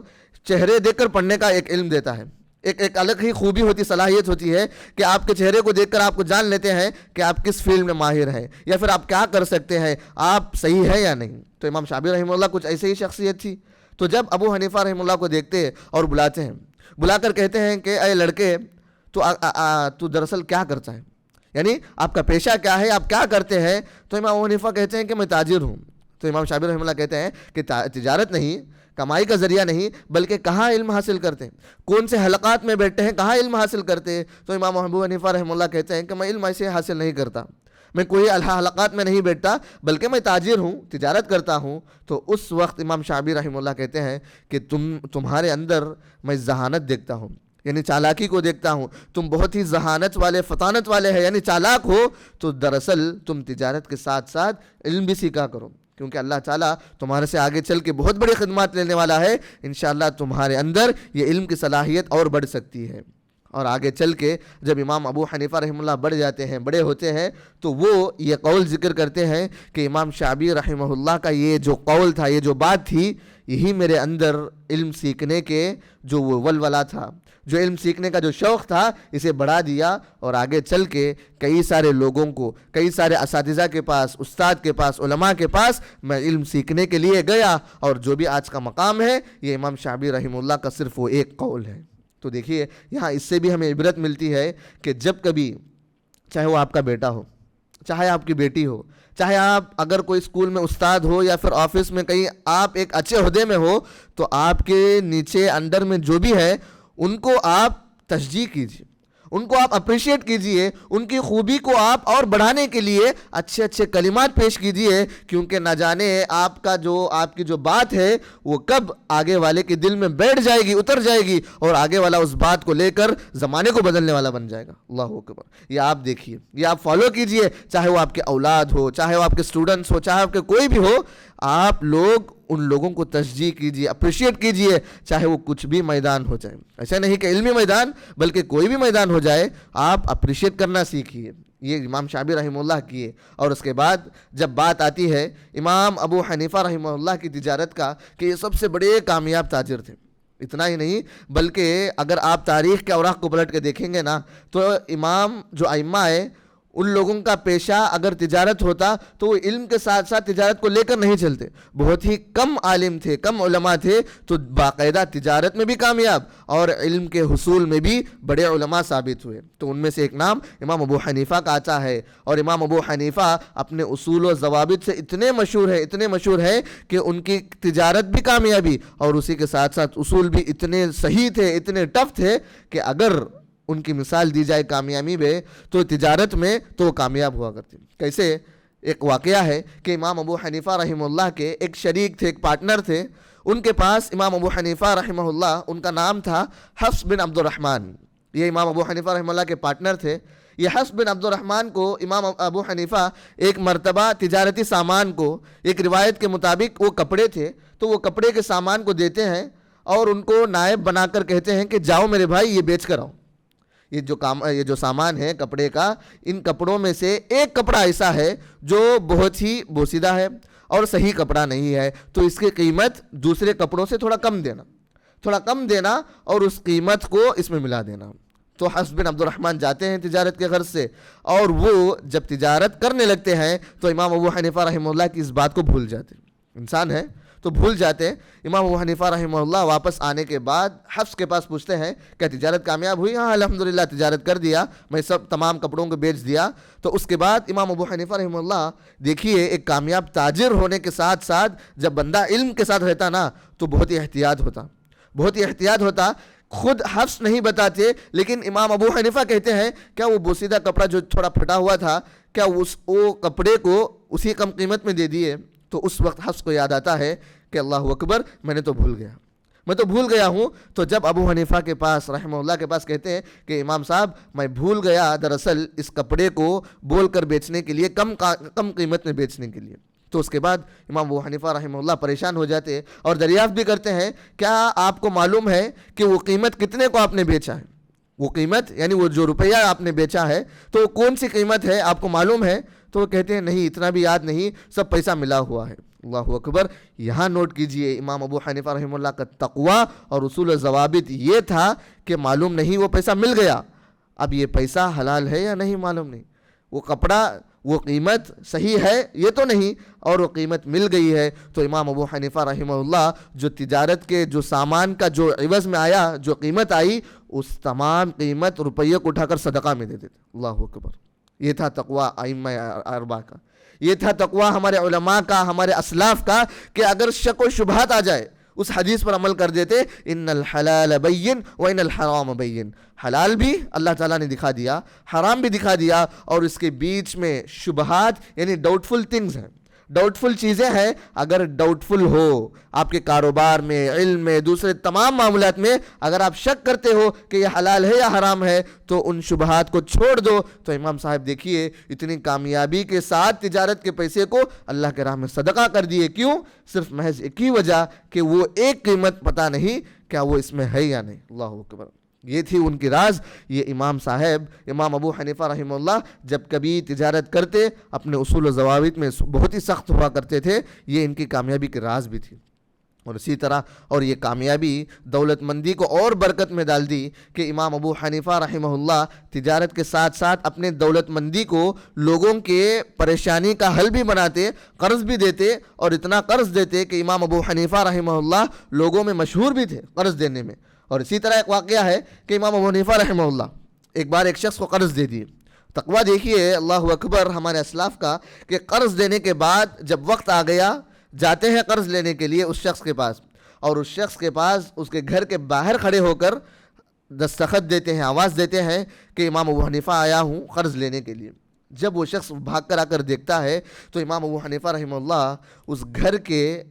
چہرے دیکھ کر پڑھنے کا ایک علم دیتا ہے. ایک الگ ہی خوبی ہوتی، صلاحیت ہوتی ہے کہ آپ کے چہرے کو دیکھ کر آپ کو جان لیتے ہیں کہ آپ کس فیلڈ میں ماہر ہیں، یا پھر آپ کیا کر سکتے ہیں، آپ صحیح ہیں یا نہیں. تو امام شعبی رحمہ اللہ کچھ ایسے ہی شخصیت تھی. تو جب ابو حنیفہ رحمہ اللہ کو دیکھتے اور بلاتے ہیں، بلا کر کہتے ہیں کہ اے لڑکے، تو دراصل کیا کرتا ہے، یعنی آپ کا پیشہ کیا ہے، آپ کیا کرتے ہیں؟ تو امام ابو حنیفہ کہتے ہیں کہ میں تاجر ہوں. تو امام شعبی رحمہ اللہ کہتے ہیں کہ تجارت نہیں، کمائی کا ذریعہ نہیں، بلکہ کہاں علم حاصل کرتے ہیں، کون سے حلقات میں بیٹھتے ہیں، کہاں علم حاصل کرتے ہیں؟ تو امام ابو حنیفہ رحمہ اللہ کہتے ہیں کہ میں علم ایسے حاصل نہیں کرتا، میں کوئی حلقات میں نہیں بیٹھتا، بلکہ میں تاجر ہوں، تجارت کرتا ہوں. تو اس وقت امام شعبی رحمہ اللہ کہتے ہیں کہ تمہارے اندر میں ذہانت دیکھتا ہوں، یعنی چالاکی کو دیکھتا ہوں. تم بہت ہی ذہانت والے، فطانت والے ہیں، یعنی چالاک ہو. تو دراصل تم تجارت کے ساتھ ساتھ علم بھی سیکھا کرو، کیونکہ اللہ تعالیٰ تمہارے سے آگے چل کے بہت بڑی خدمات لینے والا ہے. انشاءاللہ تمہارے اندر یہ علم کی صلاحیت اور بڑھ سکتی ہے. اور آگے چل کے جب امام ابو حنیفہ رحمہ اللہ بڑھ جاتے ہیں، بڑے ہوتے ہیں، تو وہ یہ قول ذکر کرتے ہیں کہ امام شعبی رحمہ اللہ کا یہ جو قول تھا، یہ جو بات تھی، یہی میرے اندر علم سیکھنے کے جو وہ ولولہ تھا، جو علم سیکھنے کا جو شوق تھا، اسے بڑھا دیا. اور آگے چل کے کئی سارے لوگوں کو، کئی سارے اساتذہ کے پاس، استاد کے پاس، علماء کے پاس میں علم سیکھنے کے لیے گیا. اور جو بھی آج کا مقام ہے، یہ امام شعبی رحمہ اللہ کا صرف وہ ایک قول ہے. تو دیکھیے یہاں اس سے بھی ہمیں عبرت ملتی ہے کہ جب کبھی چاہے وہ آپ کا بیٹا ہو، چاہے آپ کی بیٹی ہو، چاہے آپ اگر کوئی اسکول میں استاد ہو یا پھر آفس میں کہیں آپ ایک اچھے عہدے میں ہو، تو آپ کے نیچے انڈر میں جو بھی ہے ان کو آپ تشجیع کیجیے، ان کو آپ اپریشیٹ کیجئے، ان کی خوبی کو آپ اور بڑھانے کے لیے اچھے اچھے کلمات پیش کیجئے، کیونکہ نہ جانے آپ کی جو بات ہے وہ کب آگے والے کے دل میں بیٹھ جائے گی، اتر جائے گی، اور آگے والا اس بات کو لے کر زمانے کو بدلنے والا بن جائے گا۔ اللہ اکبر۔ یہ آپ دیکھیے، یہ آپ فالو کیجئے، چاہے وہ آپ کے اولاد ہو، چاہے وہ آپ کے اسٹوڈنٹس ہو، چاہے آپ کے کوئی بھی ہو، آپ لوگ ان لوگوں کو تشجیع کیجئے، اپریشیٹ کیجئے، چاہے وہ کچھ بھی میدان ہو جائے۔ ایسا نہیں کہ علمی میدان، بلکہ کوئی بھی میدان ہو جائے، آپ اپریشیٹ کرنا سیکھیے۔ یہ امام شافعی رحمہ اللہ کیے۔ اور اس کے بعد جب بات آتی ہے امام ابو حنیفہ رحمہ اللہ کی تجارت کا، کہ یہ سب سے بڑے کامیاب تاجر تھے۔ اتنا ہی نہیں بلکہ اگر آپ تاریخ کے اوراق کو پلٹ کے دیکھیں گے نا، تو امام جو ائمہ ہے ان لوگوں کا پیشہ اگر تجارت ہوتا تو وہ علم کے ساتھ ساتھ تجارت کو لے کر نہیں چلتے۔ بہت ہی کم عالم تھے، کم علماء تھے، تو باقاعدہ تجارت میں بھی کامیاب اور علم کے حصول میں بھی بڑے علماء ثابت ہوئے۔ تو ان میں سے ایک نام امام ابو حنیفہ کا آتا ہے، اور امام ابو حنیفہ اپنے اصول و ضوابط سے اتنے مشہور ہے کہ ان کی تجارت بھی کامیابی اور اسی کے ساتھ ساتھ اصول بھی اتنے صحیح تھے، اتنے ٹف تھے کہ اگر ان کی مثال دی جائے کامیابی میں تو تجارت میں تو وہ کامیاب ہوا کرتی۔ کیسے؟ ایک واقعہ ہے کہ امام ابو حنیفہ رحمہ اللہ کے ایک شریک تھے، ایک پارٹنر تھے، ان کے پاس امام ابو حنیفہ رحمہ اللہ، ان کا نام تھا حفص بن عبد الرحمن۔ یہ امام ابو حنیفہ رحمہ اللہ کے پارٹنر تھے۔ یہ حفص بن عبد الرحمن کو امام ابو حنیفہ ایک مرتبہ تجارتی سامان کو، ایک روایت کے مطابق وہ کپڑے تھے، تو وہ کپڑے کے سامان کو دیتے ہیں اور ان کو نائب بنا کر کہتے ہیں کہ جاؤ میرے بھائی یہ بیچ کر آؤ۔ یہ جو سامان ہے کپڑے کا، ان کپڑوں میں سے ایک کپڑا ایسا ہے جو بہت ہی بوسیدہ ہے اور صحیح کپڑا نہیں ہے، تو اس کی قیمت دوسرے کپڑوں سے تھوڑا کم دینا اور اس قیمت کو اس میں ملا دینا۔ تو حفص بن عبد الرحمن جاتے ہیں تجارت کے غرض سے، اور وہ جب تجارت کرنے لگتے ہیں تو امام ابو حنیفہ رحمہ اللہ کی اس بات کو بھول جاتے ہیں۔ انسان ہے تو بھول جاتے ہیں۔ امام ابو حنیفہ رحمہ اللہ واپس آنے کے بعد حفص کے پاس پوچھتے ہیں کہ تجارت کامیاب ہوئی؟ ہاں الحمدللہ تجارت کر دیا، میں تمام کپڑوں کو بیچ دیا۔ تو اس کے بعد امام ابو حنیفہ رحمہ اللہ، دیکھیے ایک کامیاب تاجر ہونے کے ساتھ ساتھ جب بندہ علم کے ساتھ رہتا نا تو بہت ہی احتیاط ہوتا۔ خود حفص نہیں بتاتے، لیکن امام ابو حنیفہ کہتے ہیں کیا وہ بوسیدہ کپڑا جو تھوڑا پھٹا ہوا تھا، کیا وہ کپڑے کو اسی کم قیمت میں دے دیے؟ تو اس وقت حفص کو یاد آتا ہے کہ اللہ اکبر، میں تو بھول گیا ہوں۔ تو جب ابو حنیفہ کے پاس رحمہ اللہ کے پاس کہتے ہیں کہ امام صاحب میں بھول گیا دراصل اس کپڑے کو بول کر بیچنے کے لیے، کم قیمت میں بیچنے کے لیے، تو اس کے بعد امام ابو حنیفہ رحمہ اللہ پریشان ہو جاتے اور دریافت بھی کرتے ہیں کیا آپ کو معلوم ہے کہ وہ قیمت کتنے کو آپ نے بیچا ہے؟ وہ قیمت یعنی وہ جو روپیہ آپ نے بیچا ہے تو کون سی قیمت ہے آپ کو معلوم ہے؟ تو وہ کہتے ہیں نہیں، اتنا بھی یاد نہیں، سب پیسہ ملا ہوا ہے۔ اللہ اکبر۔ یہاں نوٹ کیجئے امام ابو حنیفہ رحمہ اللہ کا تقوی اور اصول و ضوابط یہ تھا کہ معلوم نہیں، وہ پیسہ مل گیا، اب یہ پیسہ حلال ہے یا نہیں معلوم نہیں، وہ کپڑا، وہ قیمت صحیح ہے یہ تو نہیں، اور وہ قیمت مل گئی ہے۔ تو امام ابو حنیفہ رحمہ اللہ جو تجارت کے جو سامان کا جو عوض میں آیا، جو قیمت آئی، اس تمام قیمت روپیے کو اٹھا کر صدقہ میں دے دیتے۔ اللہ اکبر۔ یہ تھا تقوی ائمہ اربعہ کا، یہ تھا تقوی ہمارے علماء کا، ہمارے اسلاف کا، کہ اگر شک و شبہات آ جائے اس حدیث پر عمل کر دیتے، ان الحلال بین وان الحرام بین، حلال بھی اللہ تعالیٰ نے دکھا دیا، حرام بھی دکھا دیا، اور اس کے بیچ میں شبہات یعنی ڈاؤٹ فل تھنگز ہیں، ڈاؤٹ فل چیزیں ہیں۔ اگر ڈاؤٹ فل ہو آپ کے کاروبار میں، علم میں، دوسرے تمام معاملات میں، اگر آپ شک کرتے ہو کہ یہ حلال ہے یا حرام ہے، تو ان شبہات کو چھوڑ دو۔ تو امام صاحب دیکھیے اتنی کامیابی کے ساتھ تجارت کے پیسے کو اللہ کے راہ میں صدقہ کر دیے۔ کیوں؟ صرف محض ایک ہی وجہ کہ وہ ایک قیمت پتہ نہیں کیا وہ اس میں ہے یا نہیں۔ اللہ اکبر۔ یہ تھی ان کی راز۔ یہ امام صاحب امام ابو حنیفہ رحمہ اللہ جب کبھی تجارت کرتے اپنے اصول و ضوابط میں بہت ہی سخت ہوا کرتے تھے، یہ ان کی کامیابی کی راز بھی تھی۔ اور اسی طرح اور یہ کامیابی دولت مندی کو اور برکت میں ڈال دی کہ امام ابو حنیفہ رحمہ اللہ تجارت کے ساتھ ساتھ اپنے دولت مندی کو لوگوں کے پریشانی کا حل بھی بناتے، قرض بھی دیتے، اور اتنا قرض دیتے کہ امام ابو حنیفہ رحمہ اللہ لوگوں میں مشہور بھی تھے قرض دینے میں، اور اسی طرح ایک واقعہ ہے کہ امام ابو حنیفہ رحمہ اللہ ایک بار ایک شخص کو قرض دے دیے. تقویٰ دیکھیے اللہ اکبر ہمارے اسلاف کا, کہ قرض دینے کے بعد جب وقت آ گیا جاتے ہیں قرض لینے کے لیے اس شخص کے پاس, اور اس شخص کے پاس اس کے گھر کے باہر کھڑے ہو کر دستخط دیتے ہیں, آواز دیتے ہیں کہ امام ابو حنیفہ آیا ہوں قرض لینے کے لیے. جب وہ شخص بھاگ کر آ کر دیکھتا ہے تو امام ابو حنیفہ رحمہ اللہ اس گھر کے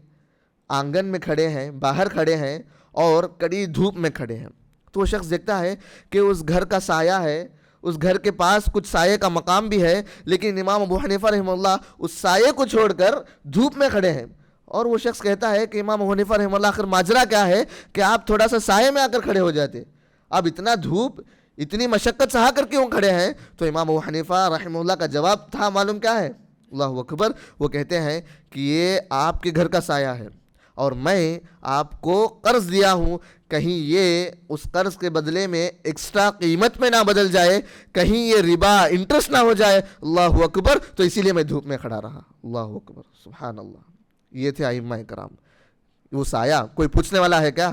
آنگن میں کھڑے ہیں, باہر کھڑے ہیں اور کڑی دھوپ میں کھڑے ہیں. تو وہ شخص دیکھتا ہے کہ اس گھر کا سایہ ہے, اس گھر کے پاس کچھ سائے کا مقام بھی ہے, لیکن امام ابو حنیفہ رحمہ اللہ اس سائے کو چھوڑ کر دھوپ میں کھڑے ہیں. اور وہ شخص کہتا ہے کہ امام ابو حنیفہ رحمہ اللہ آخر ماجرا کیا ہے کہ آپ تھوڑا سا سائے میں آ کر کھڑے ہو جاتے, اب اتنا دھوپ اتنی مشقت سہا کر کیوں کھڑے ہیں؟ تو امام ابو حنیفہ رحمہ اللہ کا جواب تھا معلوم کیا ہے؟ اللہ اکبر, وہ کہتے ہیں کہ یہ آپ کے گھر کا سایہ ہے اور میں آپ کو قرض دیا ہوں, کہیں یہ اس قرض کے بدلے میں ایکسٹرا قیمت میں نہ بدل جائے, کہیں یہ ربا انٹرسٹ نہ ہو جائے. اللہ اکبر, تو اسی لیے میں دھوپ میں کھڑا رہا. اللہ اکبر, سبحان اللہ. یہ تھے ائمہ کرام. وہ سایہ کوئی پوچھنے والا ہے کیا؟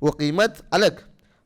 وہ قیمت الگ,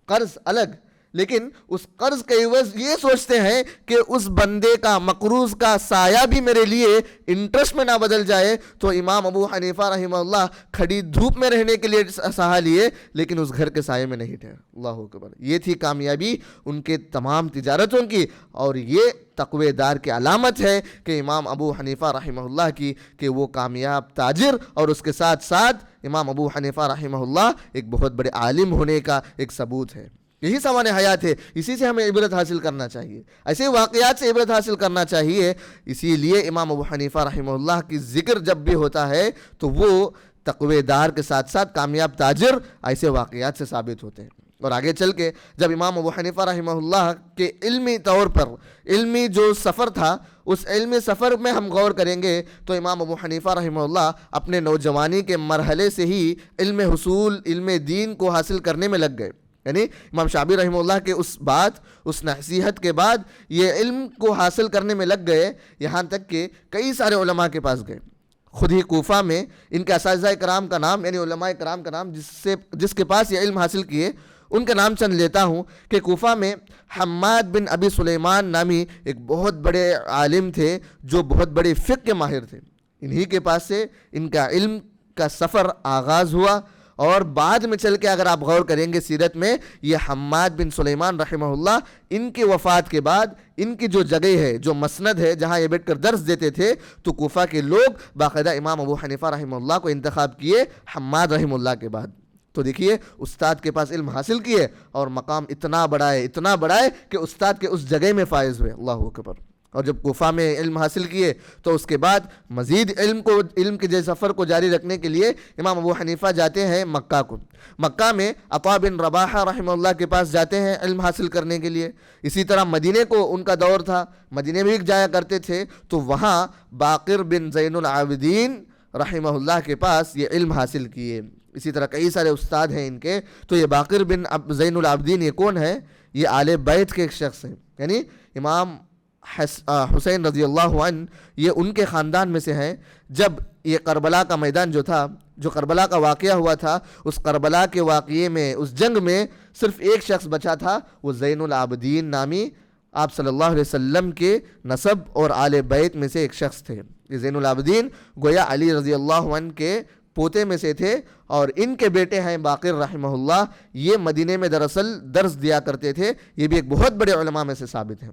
قرض الگ, لیکن اس قرض کے عوض یہ سوچتے ہیں کہ اس بندے کا مقروض کا سایہ بھی میرے لیے انٹرسٹ میں نہ بدل جائے. تو امام ابو حنیفہ رحمہ اللہ کھڑی دھوپ میں رہنے کے لیے سہا لیے, لیکن اس گھر کے سائے میں نہیں ٹھہرے. اللہ اکبر. یہ تھی کامیابی ان کے تمام تجارتوں کی, اور یہ تقوی دار کی علامت ہے کہ امام ابو حنیفہ رحمہ اللہ کی, کہ وہ کامیاب تاجر اور اس کے ساتھ ساتھ امام ابو حنیفہ رحمہ اللہ ایک بہت بڑے عالم ہونے کا ایک ثبوت ہے. یہی سامان حیات ہے, اسی سے ہمیں عبرت حاصل کرنا چاہیے, ایسے واقعات سے عبرت حاصل کرنا چاہیے. اسی لیے امام ابو حنیفہ رحمہ اللہ کی ذکر جب بھی ہوتا ہے تو وہ تقوی دار کے ساتھ ساتھ کامیاب تاجر ایسے واقعات سے ثابت ہوتے ہیں. اور آگے چل کے جب امام ابو حنیفہ رحمہ اللہ کے علمی طور پر علمی جو سفر تھا, اس علمی سفر میں ہم غور کریں گے تو امام ابو حنیفہ رحمہ اللہ اپنے نوجوانی کے مرحلے سے ہی علم حصول, علم دین کو حاصل کرنے میں لگ گئے. یعنی امام شعبی رحمہ اللہ کے اس نصیحت کے بعد یہ علم کو حاصل کرنے میں لگ گئے, یہاں تک کہ کئی سارے علماء کے پاس گئے. خود ہی کوفہ میں ان کے اساتذہ کرام کا نام, یعنی علماء کرام کا نام, جس کے پاس یہ علم حاصل کیے, ان کا نام چند لیتا ہوں کہ کوفہ میں حماد بن ابی سلیمان نامی ایک بہت بڑے عالم تھے جو بہت بڑے فقہ کے ماہر تھے. انہی کے پاس سے ان کا علم کا سفر آغاز ہوا, اور بعد میں چل کے اگر آپ غور کریں گے سیرت میں, یہ حماد بن سلیمان رحمہ اللہ ان کی وفات کے بعد ان کی جو جگہ ہے, جو مسند ہے جہاں یہ بیٹھ کر درس دیتے تھے, تو کوفہ کے لوگ باقاعدہ امام ابو حنیفہ رحمہ اللہ کو انتخاب کیے حماد رحمہ اللہ کے بعد. تو دیکھیے استاد کے پاس علم حاصل کیے اور مقام اتنا بڑھائے کہ استاد کے اس جگہ میں فائز ہوئے. اللہ اکبر. اور جب کوفہ میں علم حاصل کیے تو اس کے بعد مزید علم کے سفر کو جاری رکھنے کے لیے امام ابو حنیفہ جاتے ہیں مکہ کو. مکہ میں عطا بن رباحہ رحمہ اللہ کے پاس جاتے ہیں علم حاصل کرنے کے لیے. اسی طرح مدینے کو ان کا دور تھا, مدینے میں بھی جایا کرتے تھے, تو وہاں باقر بن زین العابدین رحمہ اللہ کے پاس یہ علم حاصل کیے. اسی طرح کئی سارے استاد ہیں ان کے. تو یہ باقر بن زین العابدین یہ کون ہے؟ یہ آل بیت کے ایک شخص ہیں, یعنی امام حسین رضی اللہ عنہ یہ ان کے خاندان میں سے ہیں. جب یہ کربلا کا میدان جو تھا, جو کربلا کا واقعہ ہوا تھا, اس کربلا کے واقعے میں, اس جنگ میں صرف ایک شخص بچا تھا, وہ زین العابدین نامی آپ صلی اللہ علیہ وسلم کے نسب اور آل بیت میں سے ایک شخص تھے. یہ زین العابدین گویا علی رضی اللہ عنہ کے پوتے میں سے تھے, اور ان کے بیٹے ہیں باقر رحمہ اللہ. یہ مدینے میں دراصل درس دیا کرتے تھے. یہ بھی ایک بہت بڑے علماء میں سے ثابت ہیں.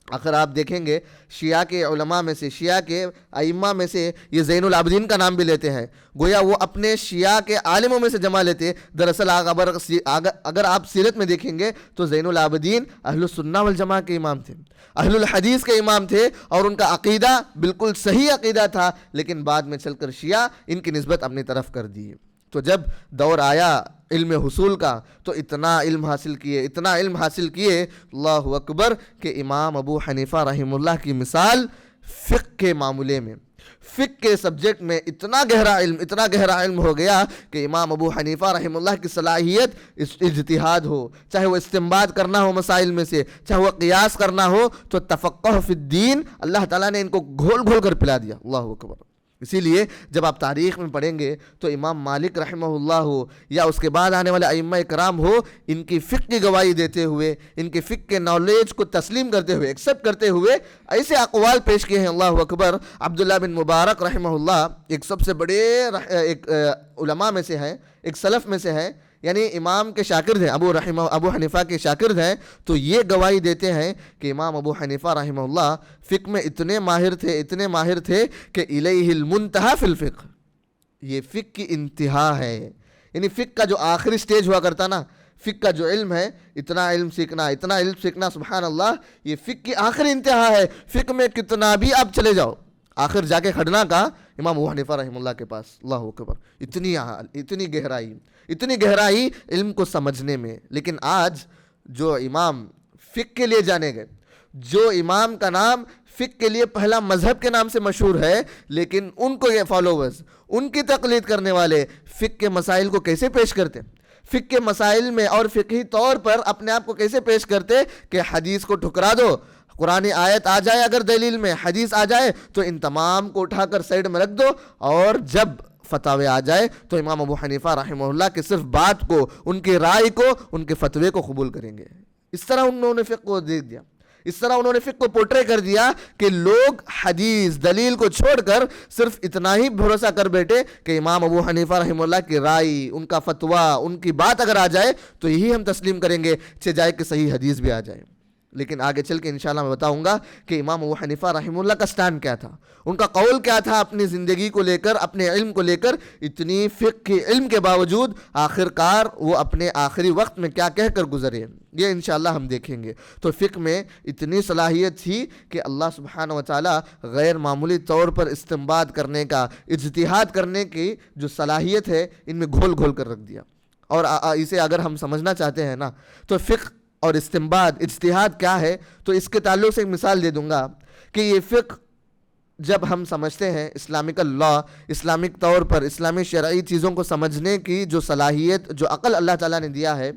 اگر آپ دیکھیں گے شیعہ کے علماء میں سے, شیعہ کے ائمہ میں سے یہ زین العابدین کا نام بھی لیتے ہیں, گویا وہ اپنے شیعہ کے عالموں میں سے جمع لیتے. دراصل اگر آپ سیرت میں دیکھیں گے تو زین العابدین اہل السنہ والجماعہ کے امام تھے, اہل الحدیث کے امام تھے, اور ان کا عقیدہ بالکل صحیح عقیدہ تھا, لیکن بعد میں چل کر شیعہ ان کی نسبت اپنی طرف کر دی. تو جب دور آیا علم حصول کا تو اتنا علم حاصل کیے, اللہ اکبر, کہ امام ابو حنیفہ رحمہ اللہ کی مثال فقہ کے معاملے میں, فقہ کے سبجیکٹ میں اتنا گہرا علم ہو گیا کہ امام ابو حنیفہ رحمہ اللہ کی صلاحیت اجتہاد ہو, چاہے وہ استنباط کرنا ہو مسائل میں سے, چاہے وہ قیاس کرنا ہو, تو تفقہ فی الدین اللہ تعالیٰ نے ان کو گھول کر پلا دیا. اللہ اکبر. اسی لیے جب آپ تاریخ میں پڑھیں گے تو امام مالک رحمہ اللہ ہو یا اس کے بعد آنے والے ائمہ کرام ہو، ان کی فقہ کی گواہی دیتے ہوئے، ان کے فقہ کے نالج کو تسلیم کرتے ہوئے، ایکسیپٹ کرتے ہوئے ایسے اقوال پیش کیے ہیں، اللہ اکبر۔ عبداللہ بن مبارک رحمہ اللہ ایک سب سے بڑے ایک علماء میں سے ہیں، ایک سلف میں سے ہیں، یعنی امام کے شاگرد ہیں، ابو حنیفہ کے شاگرد ہیں، تو یہ گواہی دیتے ہیں کہ امام ابو حنیفہ رحمہ اللہ فقہ میں اتنے ماہر تھے کہ الیہ المنتہا فی الفقہ، یہ فقہ کی انتہا ہے، یعنی فقہ کا جو آخری سٹیج ہوا کرتا نا، فقہ کا جو علم ہے، اتنا علم سیکھنا سبحان اللہ، یہ فقہ کی آخری انتہا ہے۔ فقہ میں کتنا بھی آپ چلے جاؤ، آخر جا کے کھڑنا کا امام ابو حنیفہ رحمہ اللہ کے پاس، اللہ اکبر، اتنی گہرائی علم کو سمجھنے میں۔ لیکن آج جو امام فقہ کے لیے جانے گئے، جو امام کا نام فقہ کے لیے پہلا مذہب کے نام سے مشہور ہے، لیکن ان کو یہ فالوورز، ان کی تقلید کرنے والے فقہ کے مسائل کو کیسے پیش کرتے، فقہ کے مسائل میں اور فقہی طور پر اپنے آپ کو کیسے پیش کرتے کہ حدیث کو ٹھکرا دو، قرآن آیت آ جائے اگر دلیل میں، حدیث آ جائے تو ان تمام کو اٹھا کر سائڈ میں رکھ دو، اور جب فتوے آ جائے تو امام ابو حنیفہ رحمہ اللہ کے صرف بات کو، ان کی رائے کو، ان کے فتوے کو قبول کریں گے۔ اس طرح انہوں نے فقہ کو دیکھ دیا، اس طرح انہوں نے فقہ کو پورٹرے کر دیا کہ لوگ حدیث دلیل کو چھوڑ کر صرف اتنا ہی بھروسہ کر بیٹھے کہ امام ابو حنیفہ رحمہ اللہ کی رائے، ان کا فتویٰ، ان کی بات اگر آ جائے تو یہی ہم تسلیم کریں گے، چاہے کہ صحیح حدیث بھی آ جائے۔ لیکن آگے چل کے انشاءاللہ میں بتاؤں گا کہ امام ابو حنیفہ رحمہ اللہ کا سٹینڈ کیا تھا، ان کا قول کیا تھا اپنی زندگی کو لے کر، اپنے علم کو لے کر۔ اتنی فقہ کے علم کے باوجود آخرکار وہ اپنے آخری وقت میں کیا کہہ کر گزرے، یہ انشاءاللہ ہم دیکھیں گے۔ تو فقہ میں اتنی صلاحیت تھی کہ اللہ سبحانہ و تعالی غیر معمولی طور پر استنباط کرنے کا، اجتہاد کرنے کی جو صلاحیت ہے ان میں گھول گھول کر رکھ دیا۔ اور اسے اگر ہم سمجھنا چاہتے ہیں نا تو فقہ اور استنباط، اجتہاد کیا ہے، تو اس کے تعلق سے ایک مثال دے دوں گا کہ یہ فقہ جب ہم سمجھتے ہیں اسلامک لا، اسلامک طور پر اسلامی شرعی چیزوں کو سمجھنے کی جو صلاحیت، جو عقل اللہ تعالیٰ نے دیا ہے،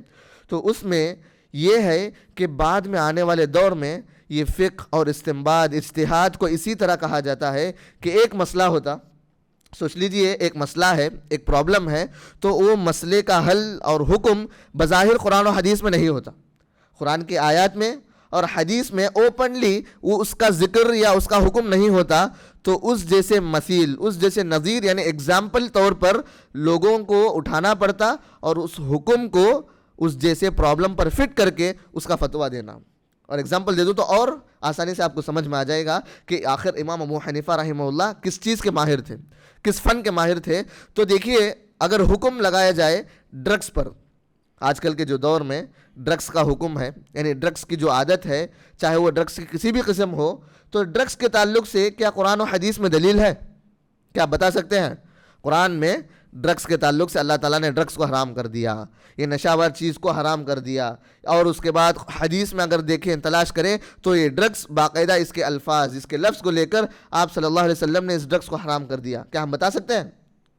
تو اس میں یہ ہے کہ بعد میں آنے والے دور میں یہ فقہ اور استنباط، اجتہاد کو اسی طرح کہا جاتا ہے کہ ایک مسئلہ ہوتا، سوچ لیجئے ایک مسئلہ ہے، ایک پرابلم ہے، تو وہ مسئلے کا حل اور حکم بظاہر قرآن و حدیث میں نہیں ہوتا، قرآن کی آیات میں اور حدیث میں اوپنلی وہ اس کا ذکر یا اس کا حکم نہیں ہوتا، تو اس جیسے مثیل، اس جیسے نظیر یعنی ایگزامپل طور پر لوگوں کو اٹھانا پڑتا اور اس حکم کو اس جیسے پرابلم پر فٹ کر کے اس کا فتویٰ دینا۔ اور ایگزامپل دے دوں تو اور آسانی سے آپ کو سمجھ میں آ جائے گا کہ آخر امام ابو حنیفہ رحمہ اللہ کس چیز کے ماہر تھے، کس فن کے ماہر تھے۔ تو دیکھیے اگر حکم لگایا جائے ڈرگس پر، آج کل کے جو دور میں ڈرگس کا حکم ہے، یعنی ڈرگس کی جو عادت ہے، چاہے وہ ڈرگس کی کسی بھی قسم ہو، تو ڈرگس کے تعلق سے کیا قرآن و حدیث میں دلیل ہے؟ کیا آپ بتا سکتے ہیں؟ قرآن میں ڈرگس کے تعلق سے اللہ تعالیٰ نے ڈرگس کو حرام کر دیا، یہ نشہ وار چیز کو حرام کر دیا، اور اس کے بعد حدیث میں اگر دیکھیں، تلاش کریں تو یہ ڈرگس باقاعدہ اس کے الفاظ، اس کے لفظ کو لے کر آپ صلی اللہ علیہ وسلم نے اس ڈرگس کو حرام کر دیا، کیا ہم بتا سکتے ہیں؟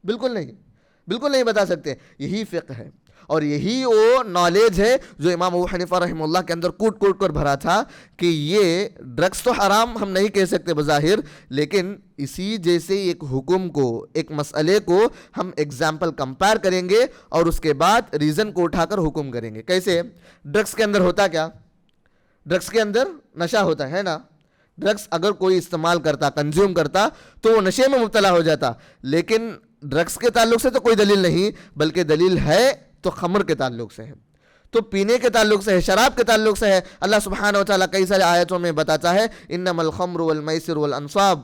بالکل نہیں بتا سکتے۔ یہی فقہ ہے اور یہی وہ نالج ہے جو امام ابو حنیفہ رحمہ اللہ کے اندر کوٹ کوٹ کر بھرا تھا کہ یہ ڈرگس تو حرام ہم نہیں کہہ سکتے بظاہر، لیکن اسی جیسے ایک حکم کو، ایک مسئلے کو ہم ایگزامپل کمپیئر کریں گے اور اس کے بعد ریزن کو اٹھا کر حکم کریں گے۔ کیسے؟ ڈرگس کے اندر ہوتا کیا؟ ڈرگس کے اندر نشہ ہوتا ہے نا، ڈرگس اگر کوئی استعمال کرتا، کنزیوم کرتا تو وہ نشے میں مبتلا ہو جاتا، لیکن ڈرگس کے تعلق سے تو کوئی دلیل نہیں، بلکہ دلیل ہے تو خمر کے تعلق سے ہے، تو پینے کے تعلق سے ہے، شراب کے تعلق سے ہے۔ اللہ سبحانہ و تعالیٰ کئی سارے آیتوں میں بتاتا ہے انما الخمر والمیسر والانصاب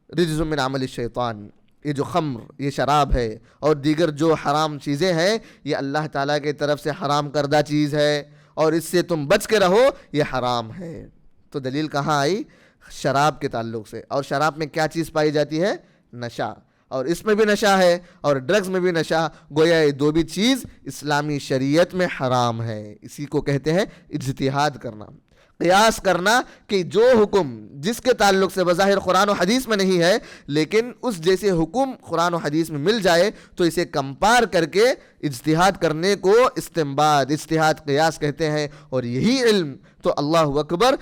رجز من عمل الشیطان، یہ جو خمر، یہ شراب ہے اور دیگر جو حرام چیزیں ہیں، یہ اللہ تعالیٰ کی طرف سے حرام کردہ چیز ہے اور اس سے تم بچ کے رہو، یہ حرام ہے۔ تو دلیل کہاں آئی؟ شراب کے تعلق سے، اور شراب میں کیا چیز پائی جاتی ہے؟ نشہ، اور اس میں بھی نشہ ہے اور ڈرگز میں بھی نشہ، گویا یہ دو بھی چیز اسلامی شریعت میں حرام ہے۔ اسی کو کہتے ہیں اجتہاد کرنا، قیاس کرنا، کہ جو حکم جس کے تعلق سے بظاہر قرآن و حدیث میں نہیں ہے لیکن اس جیسے حکم قرآن و حدیث میں مل جائے تو اسے کمپیئر کر کے اجتہاد کرنے کو استنباط، اجتہاد قیاس کہتے ہیں۔ اور یہی علم تو اللہ اکبر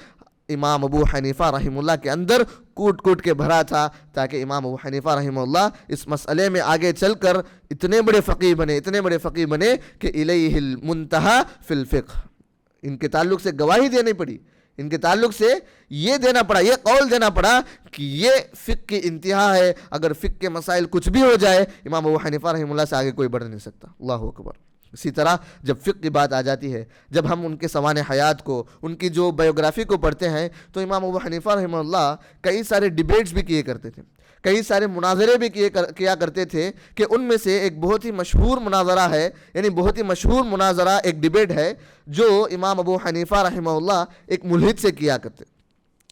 امام ابو حنیفہ رحمہ اللہ کے اندر کوٹ کوٹ کے بھرا تھا، تاکہ امام ابو حنیفہ رحمہ اللہ اس مسئلے میں آگے چل کر اتنے بڑے فقیہ بنے کہ الیہ المنتہا فی الفقہ. ان کے تعلق سے گواہی دینی پڑی، ان کے تعلق سے یہ دینا پڑا، یہ قول دینا پڑا کہ یہ فقہ کی انتہا ہے. اگر فقہ کے مسائل کچھ بھی ہو جائے، امام ابو حنیفہ رحمہ اللہ سے آگے کوئی بڑھ نہیں سکتا. اللہ اکبر. اسی طرح جب فقہ کی بات آ جاتی ہے، جب ہم ان کے سوانح حیات کو، ان کی جو بایوگرافی کو پڑھتے ہیں، تو امام ابو حنیفہ رحمہ اللہ کئی سارے ڈیبیٹس بھی کیے کرتے تھے، کئی سارے مناظرے بھی کیا کرتے تھے، کہ ان میں سے ایک بہت ہی مشہور مناظرہ ہے، یعنی بہت ہی مشہور مناظرہ ایک ڈیبیٹ ہے جو امام ابو حنیفہ رحمہ اللہ ایک ملحد سے کیا کرتے.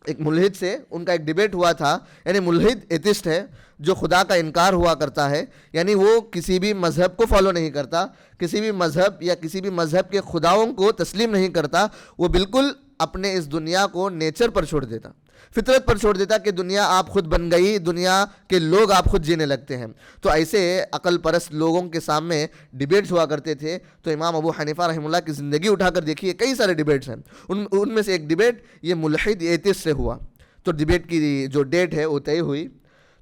ایک ملحد سے ان کا ایک ڈیبیٹ ہوا تھا. یعنی ملحد ایتھسٹ ہے، جو خدا کا انکار ہوا کرتا ہے، یعنی وہ کسی بھی مذہب کو فالو نہیں کرتا، کسی بھی مذہب یا کسی بھی مذہب کے خداؤں کو تسلیم نہیں کرتا. وہ بالکل اپنے اس دنیا کو نیچر پر چھوڑ دیتا، فطرت پر چھوڑ دیتا کہ دنیا آپ خود بن گئی، دنیا کے لوگ آپ خود جینے لگتے ہیں. تو ایسے عقل پرست لوگوں کے سامنے ڈیبیٹس ہوا کرتے تھے. تو امام ابو حنیفہ رحمہ اللہ کی زندگی اٹھا کر دیکھیے، کئی سارے ڈیبیٹس ہیں. ان میں سے ایک ڈیبیٹ یہ ملحد ایتھسٹ سے ہوا. تو ڈیبیٹ کی جو ڈیٹ ہے وہ طے ہوئی.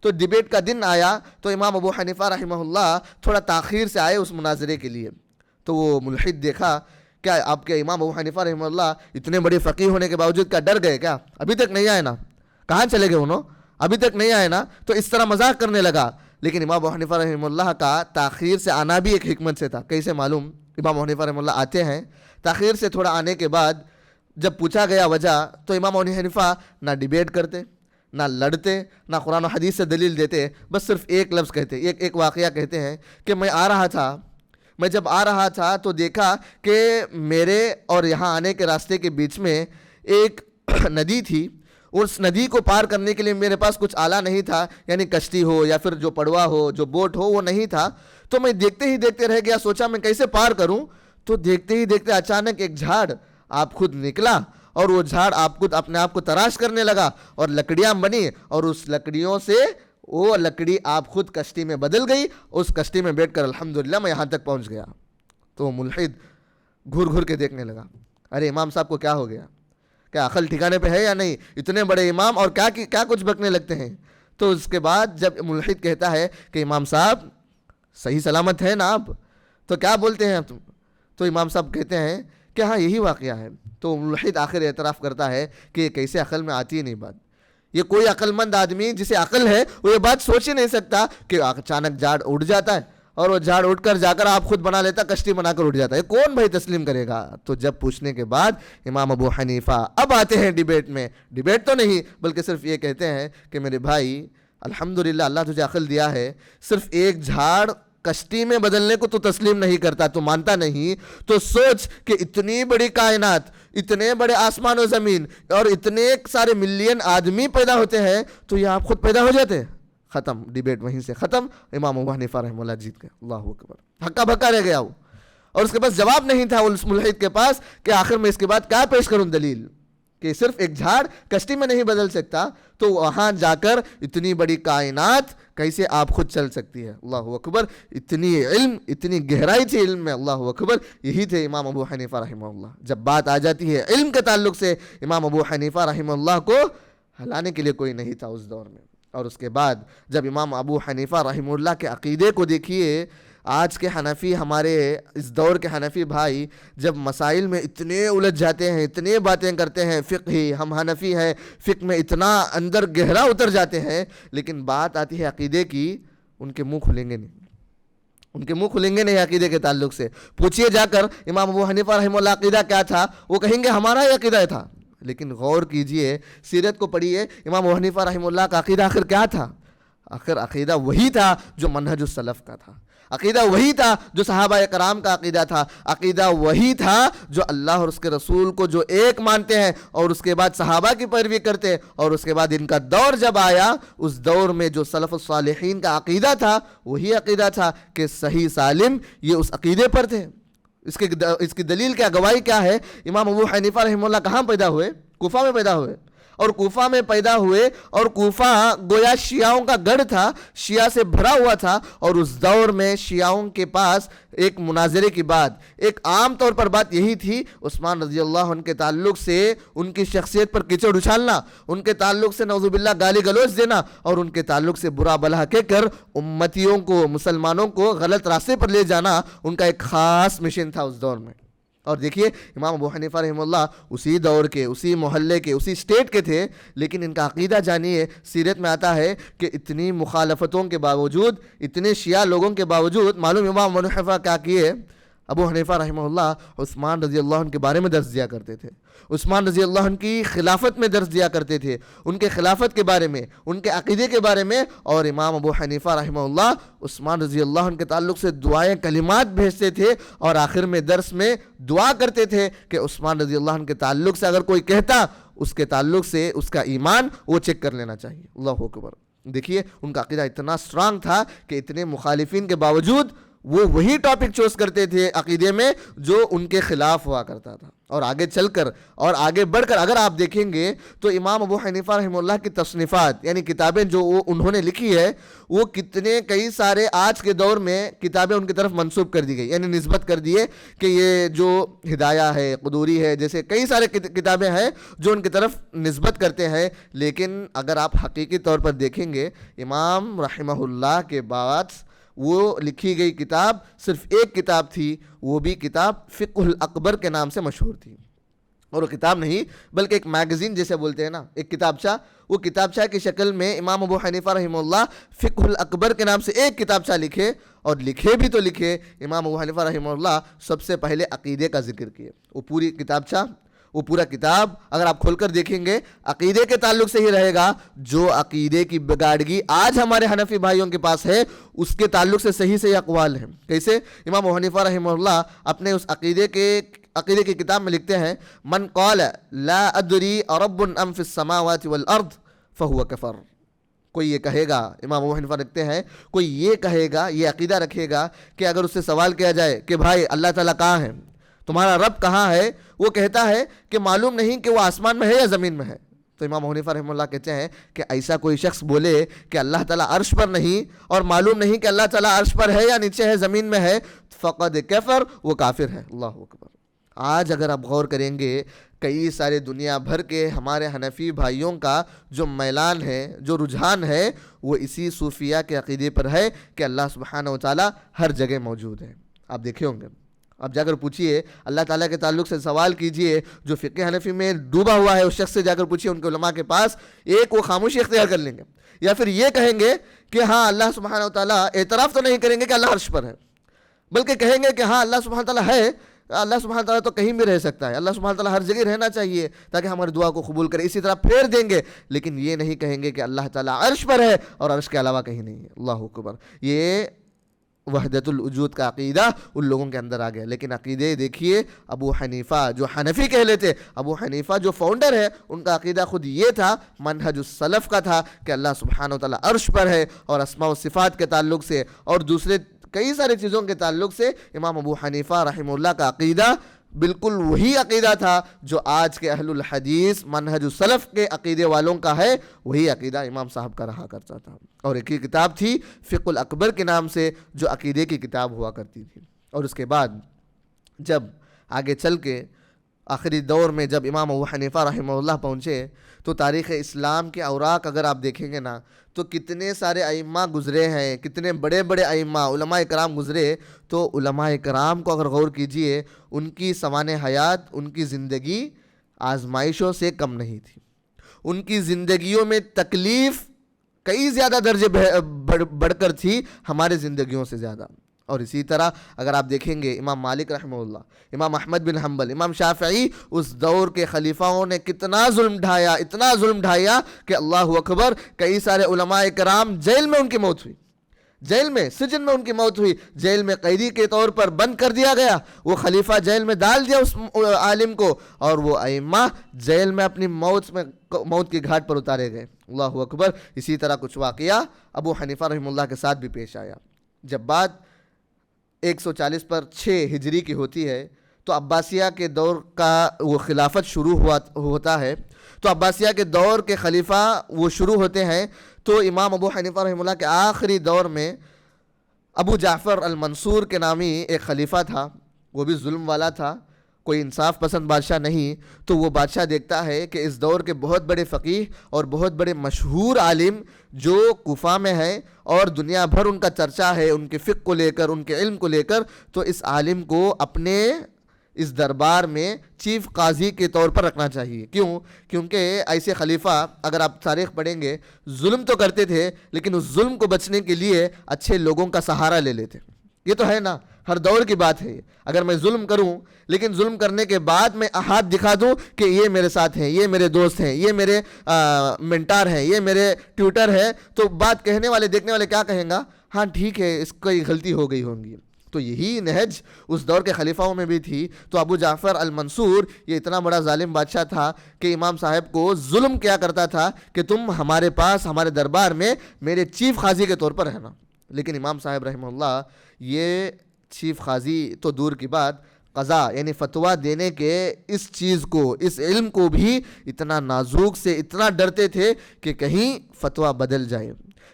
تو ڈیبیٹ کا دن آیا تو امام ابو حنیفہ رحمہ اللہ تھوڑا تاخیر سے آئے اس مناظرے کے لیے. تو وہ ملحد دیکھا، کیا آپ کے امام ابو حنیفہ رحمہ اللہ اتنے بڑے فقیہ ہونے کے باوجود کیا ڈر گئے؟ کیا ابھی تک نہیں آئے نا؟ کہاں چلے گئے انہوں؟ ابھی تک نہیں آئے نا؟ تو اس طرح مذاق کرنے لگا. لیکن امام ابو حنیفہ رحمہ اللہ کا تاخیر سے آنا بھی ایک حکمت سے تھا. کیسے معلوم؟ امام ابو حنیفہ رحمہ اللہ آتے ہیں، تاخیر سے تھوڑا آنے کے بعد جب پوچھا گیا وجہ، تو امام ابو حنیفہ نہ ڈیبیٹ کرتے، نہ لڑتے، نہ قرآن و حدیث سے دلیل دیتے، بس صرف ایک لفظ کہتے، ایک واقعہ کہتے ہیں کہ میں جب آ رہا تھا تو دیکھا کہ میرے اور یہاں آنے کے راستے کے بیچ میں ایک ندی تھی. اس ندی کو پار کرنے کے لیے میرے پاس کچھ آلہ نہیں تھا، یعنی کشتی ہو یا پھر جو پڑوا ہو، جو بوٹ ہو، وہ نہیں تھا. تو میں دیکھتے رہ گیا، سوچا میں کیسے پار کروں. تو دیکھتے ہی دیکھتے اچانک ایک جھاڑ آپ خود نکلا، اور وہ جھاڑ آپ خود اپنے آپ کو تراش کرنے لگا، اور لکڑیاں بنی، اور اس لکڑیوں سے وہ لکڑی آپ خود کشتی میں بدل گئی. اس کشتی میں بیٹھ کر الحمدللہ میں یہاں تک پہنچ گیا. تو ملحد گھر کے دیکھنے لگا، ارے امام صاحب کو کیا ہو گیا؟ کیا عقل ٹھکانے پہ ہے یا نہیں؟ اتنے بڑے امام اور کیا کچھ بکنے لگتے ہیں. تو اس کے بعد جب ملحد کہتا ہے کہ امام صاحب صحیح سلامت ہے نا آپ، تو کیا بولتے ہیں تم؟ تو امام صاحب کہتے ہیں کہ ہاں یہی واقعہ ہے. تو ملحد آخر اعتراف کرتا ہے کہ یہ کیسے عقل میں آتی ہے نہیں بات. یہ کوئی عقل مند آدمی جسے عقل ہے وہ یہ بات سوچ ہی نہیں سکتا کہ اچانک جھاڑ اٹھ جاتا ہے، اور وہ جھاڑ اٹھ کر جا کر آپ خود بنا لیتا، کشتی بنا کر اٹھ جاتا ہے. کون بھائی تسلیم کرے گا؟ تو جب پوچھنے کے بعد امام ابو حنیفہ اب آتے ہیں ڈیبیٹ میں. ڈیبیٹ تو نہیں، بلکہ صرف یہ کہتے ہیں کہ میرے بھائی الحمدللہ اللہ تجھے عقل دیا ہے، صرف ایک جھاڑ کشتی میں بدلنے کو تو تسلیم نہیں کرتا، تو مانتا نہیں. تو سوچ کہ اتنی بڑی کائنات، اتنے بڑے آسمان و زمین، اور اتنے سارے ملین آدمی پیدا ہوتے ہیں، تو یہ آپ خود پیدا ہو جاتے ہیں. ختم، ڈیبیٹ وہیں سے ختم. امام ابو حنیفہ رحمہ اللہ جیت گئے. اللہ اکبر. ہکا بھکا رہ گیا وہ، اور اس کے پاس جواب نہیں تھا اس ملحد کے پاس کہ آخر میں اس کے بعد کیا پیش کروں دلیل، کہ صرف ایک جھاڑ کشتی میں نہیں بدل سکتا، تو وہاں جا کر اتنی بڑی کائنات کیسے آپ خود چل سکتی ہے. اللہ اکبر. اتنی علم، اتنی گہرائی تھی علم میں. اللہ اکبر. یہی تھے امام ابو حنیفہ رحمہ اللہ. جب بات آ جاتی ہے علم کے تعلق سے، امام ابو حنیفہ رحمہ اللہ کو ہلانے کے لیے کوئی نہیں تھا اس دور میں. اور اس کے بعد جب امام ابو حنیفہ رحمہ اللہ کے عقیدے کو دیکھیے، آج کے حنفی، ہمارے اس دور کے حنفی بھائی جب مسائل میں اتنے الجھ جاتے ہیں، اتنے باتیں کرتے ہیں، فقہی، ہم حنفی ہیں، فقہ میں اتنا اندر گہرا اتر جاتے ہیں، لیکن بات آتی ہے عقیدے کی، ان کے منہ کھلیں گے نہیں. ان کے منہ کھلیں گے نہیں عقیدے کے تعلق سے. پوچھئے جا کر امام ابو حنیفہ رحمہ اللہ عقیدہ کیا تھا، وہ کہیں گے ہمارا ہی عقیدہ تھا. لیکن غور کیجئے، سیرت کو پڑھیے، امام ابو حنیفہ رحمہ اللہ کا عقیدہ آخر کیا تھا؟ آخر عقیدہ وہی تھا جو منہج السلف کا تھا. عقیدہ وہی تھا جو صحابہ کرام کا عقیدہ تھا. عقیدہ وہی تھا جو اللہ اور اس کے رسول کو جو ایک مانتے ہیں، اور اس کے بعد صحابہ کی پیروی کرتے، اور اس کے بعد ان کا دور جب آیا، اس دور میں جو سلف الصالحین کا عقیدہ تھا وہی عقیدہ تھا کہ صحیح سالم یہ اس عقیدے پر تھے. اس کی دلیل کیا، گواہی کیا ہے؟ امام ابو حنیفہ رحمہ اللہ کہاں پیدا ہوئے؟ کوفہ میں پیدا ہوئے. اور کوفہ میں پیدا ہوئے، اور کوفہ گویا شیعوں کا گڑھ تھا، شیعہ سے بھرا ہوا تھا، اور اس دور میں شیعوں کے پاس ایک مناظرے کی بات، ایک عام طور پر بات یہی تھی، عثمان رضی اللہ عنہ کے تعلق سے ان کی شخصیت پر کیچڑ اچھالنا، ان کے تعلق سے نعوذ باللہ گالی گلوچ دینا، اور ان کے تعلق سے برا بھلا کہہ کر امتیوں کو، مسلمانوں کو غلط راستے پر لے جانا ان کا ایک خاص مشن تھا اس دور میں۔ اور دیکھیے امام ابو حنیفہ رحمہ اللہ اسی دور کے، اسی محلے کے، اسی اسٹیٹ کے تھے، لیکن ان کا عقیدہ جانیے، سیرت میں آتا ہے کہ اتنی مخالفتوں کے باوجود، اتنے شیعہ لوگوں کے باوجود، معلوم امام ابو حنیفہ کیا کیے؟ ابو حنیفہ رحمہ اللہ عثمان رضی اللہ عنہ کے بارے میں درس دیا کرتے تھے، عثمان رضی اللہ عنہ کی خلافت میں درس دیا کرتے تھے، ان کے خلافت کے بارے میں، ان کے عقیدے کے بارے میں، اور امام ابو حنیفہ رحمہ اللہ عثمان رضی اللہ عنہ کے تعلق سے دعائیں کلمات بھیجتے تھے، اور آخر میں درس میں دعا کرتے تھے کہ عثمان رضی اللہ عنہ کے تعلق سے اگر کوئی کہتا، اس کے تعلق سے اس کا ایمان وہ چیک کر لینا چاہیے۔ اللہ اکبر۔ دیکھیے ان کا عقیدہ اتنا اسٹرانگ تھا کہ اتنے مخالفین کے باوجود وہ وہی ٹاپک چوز کرتے تھے عقیدے میں جو ان کے خلاف ہوا کرتا تھا۔ اور آگے چل کر اور آگے بڑھ کر اگر آپ دیکھیں گے تو امام ابو حنیفہ رحمہ اللہ کی تصنیفات، یعنی کتابیں جو انہوں نے لکھی ہے، وہ کئی سارے آج کے دور میں کتابیں ان کی طرف منسوب کر دی گئی، یعنی نسبت کر دیے کہ یہ جو ہدایہ ہے، قدوری ہے، جیسے کئی سارے کتابیں ہیں جو ان کی طرف نسبت کرتے ہیں، لیکن اگر آپ حقیقی طور پر دیکھیں گے امام رحمہ اللہ کے بعد وہ لکھی گئی کتاب صرف ایک کتاب تھی، وہ بھی کتاب فقہ الاکبر کے نام سے مشہور تھی، اور وہ کتاب نہیں بلکہ ایک میگزین جیسے بولتے ہیں نا، ایک کتابچہ، وہ کتابچہ کی شکل میں امام ابو حنیفہ رحمہ اللہ فقہ الاکبر کے نام سے ایک کتابچہ لکھے، اور لکھے بھی تو لکھے امام ابو حنیفہ رحمہ اللہ سب سے پہلے عقیدے کا ذکر کیے۔ وہ پوری کتابچہ، وہ پورا کتاب اگر آپ کھول کر دیکھیں گے عقیدے کے تعلق سے ہی رہے گا، جو عقیدے کی بگاڑگی آج ہمارے حنفی بھائیوں کے پاس ہے اس کے تعلق سے صحیح اقوال ہیں۔ کیسے؟ امام ابو حنیفہ رحمہ اللہ اپنے اس عقیدے کی کتاب میں لکھتے ہیں، من قال لا ادری رب ام فی السماوات والارض فہو کفر۔ کوئی یہ کہے گا، امام ابو حنیفہ رکھتے ہیں، کوئی یہ کہے گا، یہ عقیدہ رکھے گا کہ اگر اس سے سوال کیا جائے کہ بھائی اللہ تعالیٰ کہاں ہے، تمہارا رب کہاں ہے، وہ کہتا ہے کہ معلوم نہیں کہ وہ آسمان میں ہے یا زمین میں ہے، تو امام ابو حنیفہ رحمہ اللہ کہتے ہیں کہ ایسا کوئی شخص بولے کہ اللہ تعالیٰ عرش پر نہیں اور معلوم نہیں کہ اللہ تعالیٰ عرش پر ہے یا نیچے ہے، زمین میں ہے، فقد کفر، وہ کافر ہے۔ اللہ اکبر۔ آج اگر آپ غور کریں گے کئی سارے دنیا بھر کے ہمارے حنفی بھائیوں کا جو میلان ہے، جو رجحان ہے، وہ اسی صوفیہ کے عقیدے پر ہے کہ اللہ سبحانہ و تعالیٰ ہر جگہ موجود ہے۔ آپ دیکھے ہوں گے، آپ جا کر پوچھئے، اللہ تعالیٰ کے تعلق سے سوال کیجئے، جو فقہ حنفی میں ڈوبا ہوا ہے اس شخص سے جا کر پوچھئے، ان کے علماء کے پاس، ایک وہ خاموشی اختیار کر لیں گے، یا پھر یہ کہیں گے کہ ہاں اللہ سبحانہ و تعالیٰ، اعتراف تو نہیں کریں گے کہ اللہ عرش پر ہے، بلکہ کہیں گے کہ ہاں اللہ سبحانہ و تعالیٰ ہے، اللہ سبحانہ تعالیٰ تو کہیں بھی رہ سکتا ہے، اللہ سبحانہ تعالیٰ ہر جگہ رہنا چاہیے تاکہ ہماری دعا کو قبول کرے، اسی طرح پھیر دیں گے، لیکن یہ نہیں کہیں گے کہ اللہ تعالیٰ عرش پر ہے اور عرش کے علاوہ کہیں نہیں ہے۔ اللہ اکبر۔ یہ وحدت الوجود کا عقیدہ ان لوگوں کے اندر آ گیا، لیکن عقیدے دیکھیے ابو حنیفہ جو حنفی کہہ لیتے، ابو حنیفہ جو فاؤنڈر ہے، ان کا عقیدہ خود یہ تھا، منہج السلف کا تھا کہ اللہ سبحانہ وتعالی عرش پر ہے، اور اسماء و صفات کے تعلق سے اور دوسرے کئی ساری چیزوں کے تعلق سے امام ابو حنیفہ رحمہ اللہ کا عقیدہ بالکل وہی عقیدہ تھا جو آج کے اہل الحدیث منہج السلف کے عقیدے والوں کا ہے، وہی عقیدہ امام صاحب کا رہا کرتا تھا۔ اور ایک ہی کتاب تھی فقہ الاکبر کے نام سے جو عقیدے کی کتاب ہوا کرتی تھی۔ اور اس کے بعد جب آگے چل کے آخری دور میں جب امام ابو حنیفہ رحمہ اللہ پہنچے تو تاریخ اسلام کے اوراق اگر آپ دیکھیں گے نا تو کتنے سارے ائمہ گزرے ہیں، کتنے بڑے بڑے ائمہ علماء کرام گزرے، تو علماء کرام کو اگر غور کیجئے ان کی سوانح حیات، ان کی زندگی آزمائشوں سے کم نہیں تھی، ان کی زندگیوں میں تکلیف کئی زیادہ درجے بڑھ کر تھی ہمارے زندگیوں سے زیادہ۔ اور اسی طرح اگر آپ دیکھیں گے امام مالک رحمہ اللہ، امام احمد بن حنبل، امام شافعی، اس دور کے خلیفاؤں نے کتنا ظلم ڈھایا، اتنا ظلم ڈھایا کہ اللہ اکبر، کئی سارے علماء کرام جیل میں ان کی موت ہوئی، جیل میں، سجن میں ان کی موت ہوئی، جیل میں قیدی کے طور پر بند کر دیا گیا، وہ خلیفہ جیل میں ڈال دیا اس عالم کو، اور وہ ائمہ جیل میں اپنی موت کی گھاٹ پر اتارے گئے۔ اللہ اکبر۔ اسی طرح کچھ واقعہ ابو حنیفہ رحمہ اللہ کے ساتھ بھی پیش آیا۔ جب بات 140 پر 6 ہجری کی ہوتی ہے تو عباسیہ کے دور کا وہ خلافت شروع ہوتا ہے، تو عباسیہ کے دور کے خلیفہ وہ شروع ہوتے ہیں تو امام ابو حنیفہ رحمہ اللہ کے آخری دور میں ابو جعفر المنصور کے نامی ایک خلیفہ تھا، وہ بھی ظلم والا تھا، کوئی انصاف پسند بادشاہ نہیں. تو وہ بادشاہ دیکھتا ہے کہ اس دور کے بہت بڑے فقیہ اور بہت بڑے مشہور عالم جو کوفہ میں ہیں اور دنیا بھر ان کا چرچا ہے ان کے فقہ کو لے کر، ان کے علم کو لے کر، تو اس عالم کو اپنے اس دربار میں چیف قاضی کے طور پر رکھنا چاہیے. کیوں؟ کیونکہ ایسے خلیفہ اگر آپ تاریخ پڑھیں گے ظلم تو کرتے تھے لیکن اس ظلم کو بچنے کے لیے اچھے لوگوں کا سہارا لے لیتے. یہ تو ہے نا، ہر دور کی بات ہے. اگر میں ظلم کروں لیکن ظلم کرنے کے بعد میں ہاتھ دکھا دوں کہ یہ میرے ساتھ ہیں، یہ میرے دوست ہیں، یہ میرے منٹار ہیں، یہ میرے ٹیوٹر ہیں، تو بات کہنے والے دیکھنے والے کیا کہیں گا؟ ہاں ٹھیک ہے، اس کو غلطی ہو گئی ہوں گی. تو یہی نہج اس دور کے خلیفاؤں میں بھی تھی. تو ابو جعفر المنصور یہ اتنا بڑا ظالم بادشاہ تھا کہ امام صاحب کو ظلم کیا کرتا تھا کہ تم ہمارے پاس ہمارے دربار میں میرے چیف قاضی کے طور پر رہنا. لیکن امام صاحب رحمہ اللہ یہ چیف قاضی تو دور کی بات، قضا یعنی فتویٰ دینے کے اس چیز کو، اس علم کو بھی اتنا نازک سے اتنا ڈرتے تھے کہ کہیں فتویٰ بدل جائے،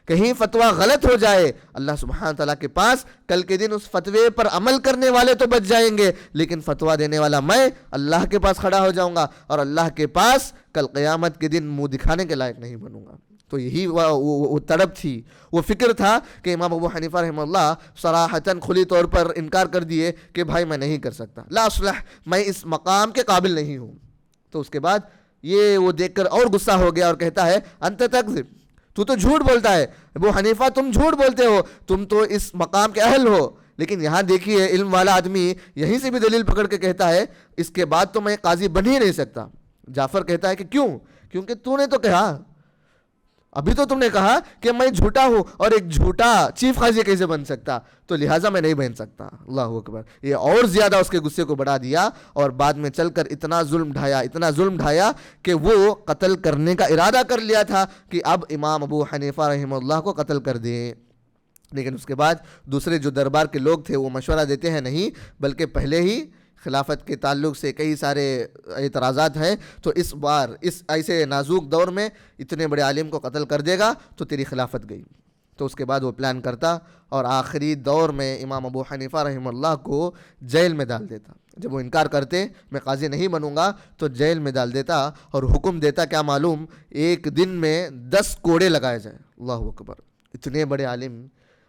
کہیں فتویٰ غلط ہو جائے. اللہ سبحانہ تعالیٰ کے پاس کل کے دن اس فتوے پر عمل کرنے والے تو بچ جائیں گے لیکن فتویٰ دینے والا میں اللہ کے پاس کھڑا ہو جاؤں گا اور اللہ کے پاس کل قیامت کے دن منہ دکھانے کے لائق نہیں بنوں گا. تو یہی وہ تڑپ تھی، وہ فکر تھا کہ امام ابو حنیفہ رحمہ اللہ صراحتاً کھلی طور پر انکار کر دیے کہ بھائی میں نہیں کر سکتا، لا اصلح، میں اس مقام کے قابل نہیں ہوں. تو اس کے بعد یہ وہ دیکھ کر اور غصہ ہو گیا اور کہتا ہے انت تکذب، تو جھوٹ بولتا ہے ابو حنیفہ، تم جھوٹ بولتے ہو، تم تو اس مقام کے اہل ہو. لیکن یہاں دیکھیے علم والا آدمی یہیں سے بھی دلیل پکڑ کے کہتا ہے اس کے بعد تو میں قاضی بن ہی نہیں سکتا. جعفر کہتا ہے کہ کیوں؟ کیونکہ تو نے تو کہا، ابھی تو تم نے کہا کہ میں جھوٹا ہوں اور ایک جھوٹا چیف قاضی کیسے بن سکتا، تو لہٰذا میں نہیں بن سکتا. اللہ اکبر. یہ اور زیادہ اس کے غصے کو بڑھا دیا اور بعد میں چل کر اتنا ظلم ڈھایا کہ وہ قتل کرنے کا ارادہ کر لیا تھا کہ اب امام ابو حنیفہ رحمہ اللہ کو قتل کر دیں. لیکن اس کے بعد دوسرے جو دربار کے لوگ تھے وہ مشورہ دیتے ہیں نہیں، بلکہ پہلے ہی خلافت کے تعلق سے کئی سارے اعتراضات ہیں، تو اس بار اس ایسے نازک دور میں اتنے بڑے عالم کو قتل کر دے گا تو تیری خلافت گئی. تو اس کے بعد وہ پلان کرتا اور آخری دور میں امام ابو حنیفہ رحمہ اللہ کو جیل میں ڈال دیتا. جب وہ انکار کرتے میں قاضی نہیں بنوں گا تو جیل میں ڈال دیتا اور حکم دیتا کیا معلوم، ایک دن میں 10 کوڑے لگائے جائیں. اللہ اکبر. اتنے بڑے عالم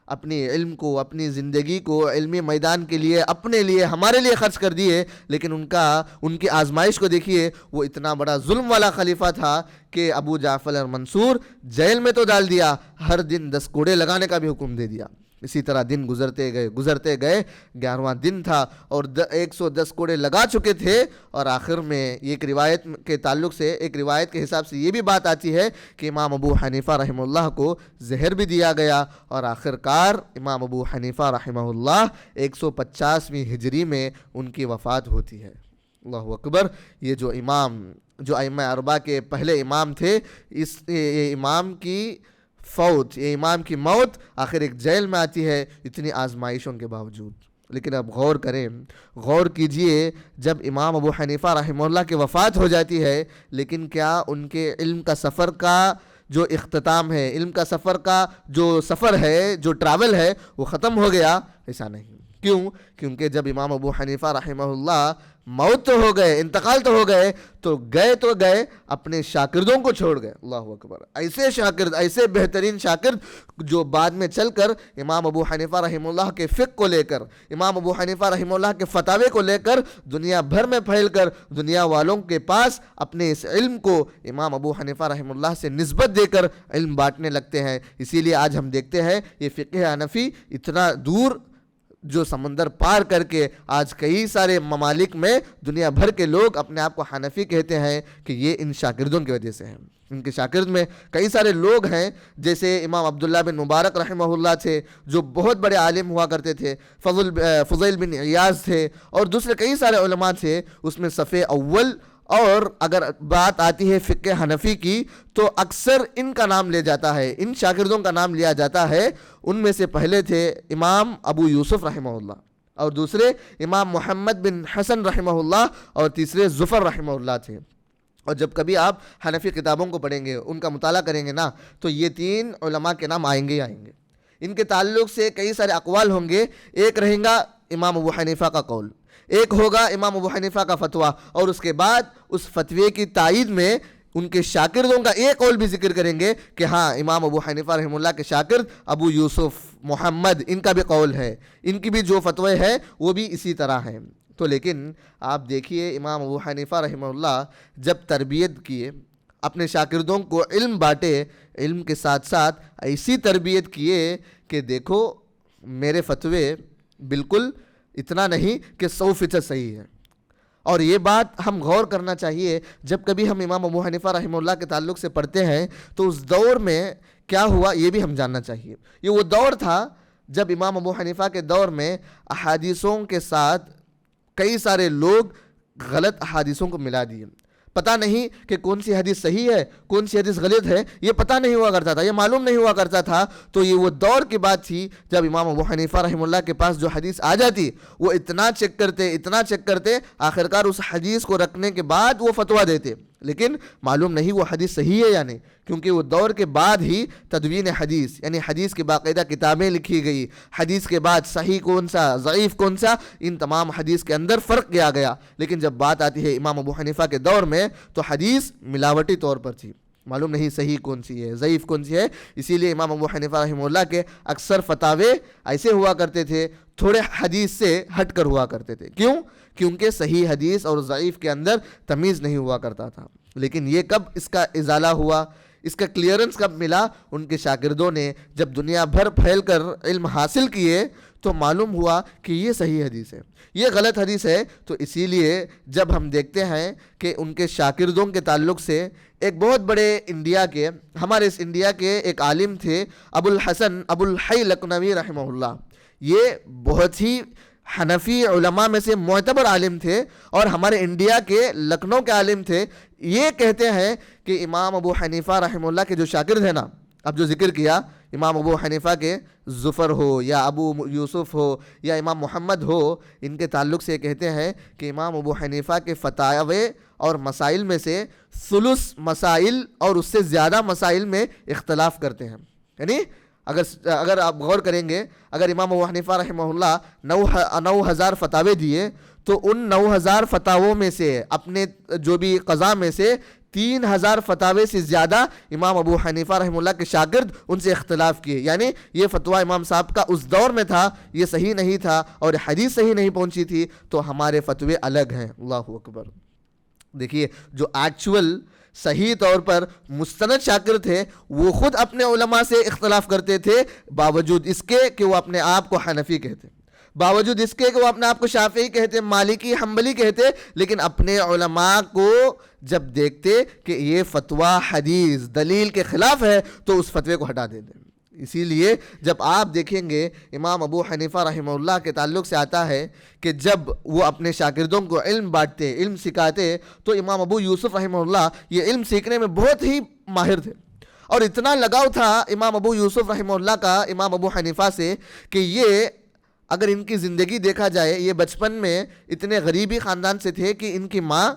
اپنی علم کو، اپنی زندگی کو علمی میدان کے لیے، اپنے لیے، ہمارے لیے خرچ کر دیے، لیکن ان کی آزمائش کو دیکھیے. وہ اتنا بڑا ظلم والا خلیفہ تھا کہ ابو جعفر المنصور جیل میں تو ڈال دیا، ہر دن 10 کوڑے لگانے کا بھی حکم دے دیا. اسی طرح دن گزرتے گئے 11واں دن تھا اور 110 کوڑے لگا چکے تھے. اور آخر میں ایک روایت کے تعلق سے، ایک روایت کے حساب سے یہ بھی بات آتی ہے کہ امام ابو حنیفہ رحمہ اللہ کو زہر بھی دیا گیا اور آخر کار امام ابو حنیفہ رحمہ اللہ 150ویں ہجری میں ان کی وفات ہوتی ہے. اللہ اکبر. یہ جو ائمہ اربعہ کے پہلے امام تھے، اس امام کی موت آخر ایک جیل میں آتی ہے اتنی آزمائشوں کے باوجود. لیکن اب غور کیجئے، جب امام ابو حنیفہ رحمہ اللہ کی وفات ہو جاتی ہے لیکن کیا ان کے علم کا سفر کا جو اختتام ہے، علم کا سفر کا جو سفر ہے، جو ٹریول ہے، وہ ختم ہو گیا؟ ایسا نہیں. کیوں؟ کیونکہ جب امام ابو حنیفہ رحمہ اللہ موت تو ہو گئے، انتقال تو ہو گئے، تو گئے اپنے شاگردوں کو چھوڑ گئے. اللہ اکبر. ایسے شاگرد، ایسے بہترین شاگرد جو بعد میں چل کر امام ابو حنیفہ رحمہ اللہ کے فقہ کو لے کر، امام ابو حنیفہ رحمہ اللہ کے فتاوے کو لے کر دنیا بھر میں پھیل کر دنیا والوں کے پاس اپنے اس علم کو امام ابو حنیفہ رحمہ اللہ سے نسبت دے کر علم بانٹنے لگتے ہیں. اسی لیے آج ہم دیکھتے ہیں یہ فقہ حنفی اتنا دور جو سمندر پار کر کے آج کئی سارے ممالک میں دنیا بھر کے لوگ اپنے آپ کو حنفی کہتے ہیں کہ یہ ان شاگردوں کی وجہ سے ہیں. ان کے شاگرد میں کئی سارے لوگ ہیں، جیسے امام عبداللہ بن مبارک رحمہ اللہ تھے جو بہت بڑے عالم ہوا کرتے تھے، فضیل بن عیاض تھے اور دوسرے کئی سارے علماء تھے. اس میں صف اول، اور اگر بات آتی ہے فقہ حنفی کی تو اکثر ان کا نام لے جاتا ہے، ان شاگردوں کا نام لیا جاتا ہے. ان میں سے پہلے تھے امام ابو یوسف رحمہ اللہ، اور دوسرے امام محمد بن حسن رحمہ اللہ، اور تیسرے ظفر رحمہ اللہ تھے. اور جب کبھی آپ حنفی کتابوں کو پڑھیں گے، ان کا مطالعہ کریں گے نا، تو یہ 3 علماء کے نام آئیں گے ہی آئیں گے. ان کے تعلق سے کئی سارے اقوال ہوں گے. ایک رہیں گا امام ابو حنیفہ کا قول، ایک ہوگا امام ابو حنیفہ کا فتویٰ، اور اس کے بعد اس فتوے کی تائید میں ان کے شاگردوں کا ایک قول بھی ذکر کریں گے کہ ہاں امام ابو حنیفہ رحمہ اللہ کے شاگرد ابو یوسف محمد، ان کا بھی قول ہے، ان کی بھی جو فتوے ہے وہ بھی اسی طرح ہیں. تو لیکن آپ دیکھیے امام ابو حنیفہ رحمہ اللہ جب تربیت کیے، اپنے شاگردوں کو علم بانٹے، علم کے ساتھ ساتھ ایسی تربیت کیے کہ دیکھو میرے فتوے بالکل اتنا نہیں کہ 100% صحیح ہے. اور یہ بات ہم غور کرنا چاہیے، جب کبھی ہم امام ابو حنیفہ رحمہ اللہ کے تعلق سے پڑھتے ہیں تو اس دور میں کیا ہوا یہ بھی ہم جاننا چاہیے. یہ وہ دور تھا جب امام ابو حنیفہ کے دور میں احادیثوں کے ساتھ کئی سارے لوگ غلط احادیثوں کو ملا دیے. پتہ نہیں کہ کون سی حدیث صحیح ہے، کون سی حدیث غلط ہے، یہ پتہ نہیں ہوا کرتا تھا، یہ معلوم نہیں ہوا کرتا تھا. تو یہ وہ دور کی بات تھی جب امام ابو حنیفہ رحمہ اللہ کے پاس جو حدیث آ جاتی وہ اتنا چیک کرتے آخرکار اس حدیث کو رکھنے کے بعد وہ فتویٰ دیتے، لیکن معلوم نہیں وہ حدیث صحیح ہے یا نہیں، کیونکہ وہ دور کے بعد ہی تدوین حدیث یعنی حدیث کی باقاعدہ کتابیں لکھی گئی. حدیث کے بعد صحیح کون سا، ضعیف کون سا، ان تمام حدیث کے اندر فرق کیا گیا. لیکن جب بات آتی ہے امام ابو حنیفہ کے دور میں تو حدیث ملاوٹی طور پر تھی، معلوم نہیں صحیح کون سی ہے، ضعیف کون سی ہے. اسی لیے امام ابو حنیفہ رحمہ اللہ کے اکثر فتاوے ایسے ہوا کرتے تھے، تھوڑے حدیث سے ہٹ کر ہوا کرتے تھے. کیوں؟ کیونکہ صحیح حدیث اور ضعیف کے اندر تمیز نہیں ہوا کرتا تھا. لیکن یہ کب اس کا ازالہ ہوا، اس کا کلیئرنس کب ملا؟ ان کے شاگردوں نے جب دنیا بھر پھیل کر علم حاصل کیے تو معلوم ہوا کہ یہ صحیح حدیث ہے، یہ غلط حدیث ہے. تو اسی لیے جب ہم دیکھتے ہیں کہ ان کے شاگردوں کے تعلق سے ایک بہت بڑے ہمارے اس انڈیا کے ایک عالم تھے ابو الحسن ابو الحی لکھنوی رحمہ اللہ. یہ بہت ہی حنفی علماء میں سے معتبر عالم تھے اور ہمارے انڈیا کے لکھنؤ کے عالم تھے. یہ کہتے ہیں کہ امام ابو حنیفہ رحمہ اللہ کے جو شاگرد ہیں نا، اب جو ذکر کیا امام ابو حنیفہ کے ظفر ہو یا ابو یوسف ہو یا امام محمد ہو، ان کے تعلق سے کہتے ہیں کہ امام ابو حنیفہ کے فتاوے اور مسائل میں سے ثلث مسائل اور اس سے زیادہ مسائل میں اختلاف کرتے ہیں. یعنی اگر آپ غور کریں گے، اگر امام ابو حنیفہ رحمہ اللہ 9,000 فتاوے دیے تو ان 9,000 فتاووں میں سے اپنے جو بھی قضا میں سے 3,000 فتاوے سے زیادہ امام ابو حنیفہ رحمہ اللہ کے شاگرد ان سے اختلاف کیے. یعنی یہ فتویٰ امام صاحب کا اس دور میں تھا، یہ صحیح نہیں تھا اور حدیث صحیح نہیں پہنچی تھی، تو ہمارے فتوے الگ ہیں. اللہ اکبر. دیکھیے جو ایکچول صحیح طور پر مستند شاگرد تھے وہ خود اپنے علماء سے اختلاف کرتے تھے، باوجود اس کے کہ وہ اپنے آپ کو حنفی کہتے، باوجود اس کے کہ وہ اپنے آپ کو شافعی کہتے، مالکی، حنبلی کہتے، لیکن اپنے علماء کو جب دیکھتے کہ یہ فتویٰ حدیث دلیل کے خلاف ہے تو اس فتوے کو ہٹا دیتے. اسی لیے جب آپ دیکھیں گے امام ابو حنیفہ رحمہ اللہ کے تعلق سے آتا ہے کہ جب وہ اپنے شاگردوں کو علم بانٹتے، علم سکھاتے، تو امام ابو یوسف رحمہ اللہ یہ علم سیکھنے میں بہت ہی ماہر تھے اور اتنا لگاؤ تھا امام ابو یوسف رحمہ اللہ کا امام ابو حنیفہ سے کہ یہ اگر ان کی زندگی دیکھا جائے، یہ بچپن میں اتنے غریبی خاندان سے تھے کہ ان کی ماں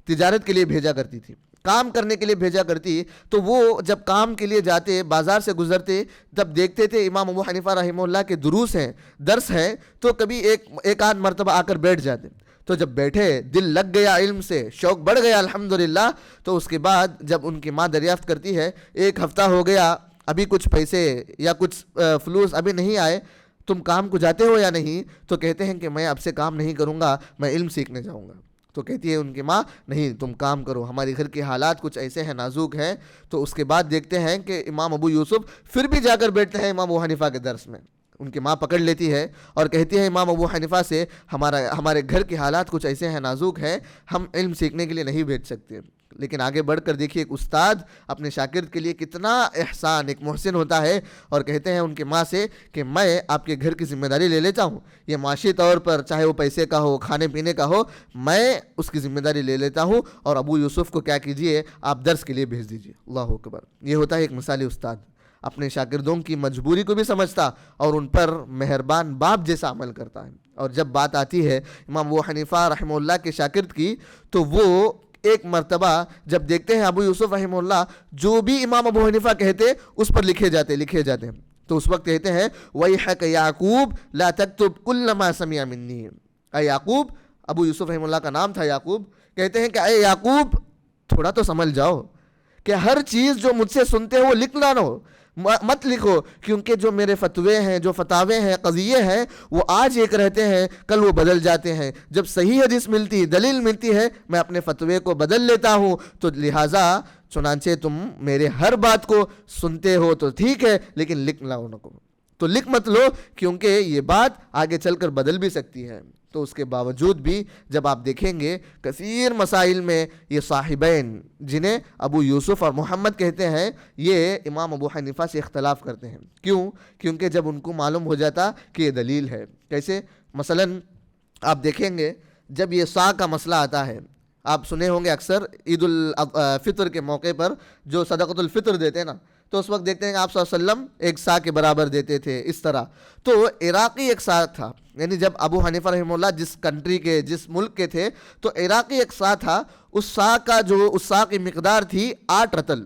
تجارت کے لیے بھیجا کرتی تھی، کام کرنے کے لیے بھیجا کرتی. تو وہ جب کام کے لیے جاتے، بازار سے گزرتے، تب دیکھتے تھے امام ابو حنیفہ رحمہ اللہ کے درس ہیں تو کبھی ایک آدھ مرتبہ آ کر بیٹھ جاتے. تو جب بیٹھے، دل لگ گیا علم سے، شوق بڑھ گیا الحمدللہ. تو اس کے بعد جب ان کی ماں دریافت کرتی ہے 1 ہفتہ ہو گیا، ابھی کچھ پیسے یا کچھ فلوس ابھی نہیں آئے، تم کام کو جاتے ہو یا نہیں؟ تو کہتے ہیں کہ میں اب سے کام نہیں کروں گا، میں علم سیکھنے جاؤں گا. تو کہتی ہے ان کی ماں نہیں، تم کام کرو، ہماری گھر کے حالات کچھ ایسے ہیں، نازک ہیں. تو اس کے بعد دیکھتے ہیں کہ امام ابو یوسف پھر بھی جا کر بیٹھتے ہیں امام ابو حنیفہ کے درس میں. ان کی ماں پکڑ لیتی ہے اور کہتی ہے امام ابو حنیفہ سے ہمارے گھر کے حالات کچھ ایسے ہیں، نازک ہیں، ہم علم سیکھنے کے لیے نہیں بھیج سکتے. لیکن آگے بڑھ کر دیکھیے ایک استاد اپنے شاگرد کے لیے کتنا احسان، ایک محسن ہوتا ہے اور کہتے ہیں ان کی ماں سے کہ میں آپ کے گھر کی ذمہ داری لے لیتا ہوں، یہ معاشی طور پر چاہے وہ پیسے کا ہو، کھانے پینے کا ہو، میں اس کی ذمہ داری لے لیتا ہوں اور ابو یوسف کو کیا کیجئے، آپ درس کے لیے بھیج دیجئے. اللہ اکبر. یہ ہوتا ہے ایک مثالی استاد، اپنے شاگردوں کی مجبوری کو بھی سمجھتا اور ان پر مہربان باپ جیسا عمل کرتا ہے. اور جب بات آتی ہے امام ابو حنیفہ رحمہ اللہ کے شاگرد کی تو وہ ایک مرتبہ جب دیکھتے ہیں ابو یوسف رحمہ اللہ جو بھی امام ابو حنیفہ کہتے اس پر لکھے جاتے ہیں، تو اس وقت کہتے ہیں وَيْحَكَ يَعْقُوب لَا تَكْتُبْ كُلَّ مَا سَمِعَ مِنِّي، اے یعقوب، ابو یوسف رحمہ اللہ کا نام تھا یعقوب، کہتے ہیں کہ اے یعقوب تھوڑا تو سمجھ جاؤ کہ ہر چیز جو مجھ سے سنتے ہو وہ لکھنا نہ ہو، مت لکھو، کیونکہ جو میرے فتوے ہیں، جو فتاوے ہیں، قضیے ہیں، وہ آج ایک رہتے ہیں، کل وہ بدل جاتے ہیں، جب صحیح حدیث ملتی، دلیل ملتی ہے، میں اپنے فتوے کو بدل لیتا ہوں، تو لہٰذا چنانچہ تم میرے ہر بات کو سنتے ہو تو ٹھیک ہے، لیکن لکھ نہ کو تو لکھ مت لو، کیونکہ یہ بات آگے چل کر بدل بھی سکتی ہے۔ تو اس کے باوجود بھی جب آپ دیکھیں گے کثیر مسائل میں یہ صاحبین جنہیں ابو یوسف اور محمد کہتے ہیں، یہ امام ابو حنیفہ سے اختلاف کرتے ہیں۔ کیوں؟ کیونکہ جب ان کو معلوم ہو جاتا کہ یہ دلیل ہے۔ کیسے؟ مثلا آپ دیکھیں گے جب یہ سا کا مسئلہ آتا ہے، آپ سنے ہوں گے اکثر عید الفطر کے موقع پر جو صدقۃ الفطر دیتے ہیں نا، تو اس وقت دیکھتے ہیں کہ آپ صلی اللہ علیہ وسلم ایک سا کے برابر دیتے تھے، اس طرح۔ تو عراقی ایک سا تھا، یعنی جب ابو حنیفہ رحمہ اللہ جس کنٹری کے، جس ملک کے تھے، تو عراقی ایک سا تھا، اس سا کی مقدار تھی 8 رتل،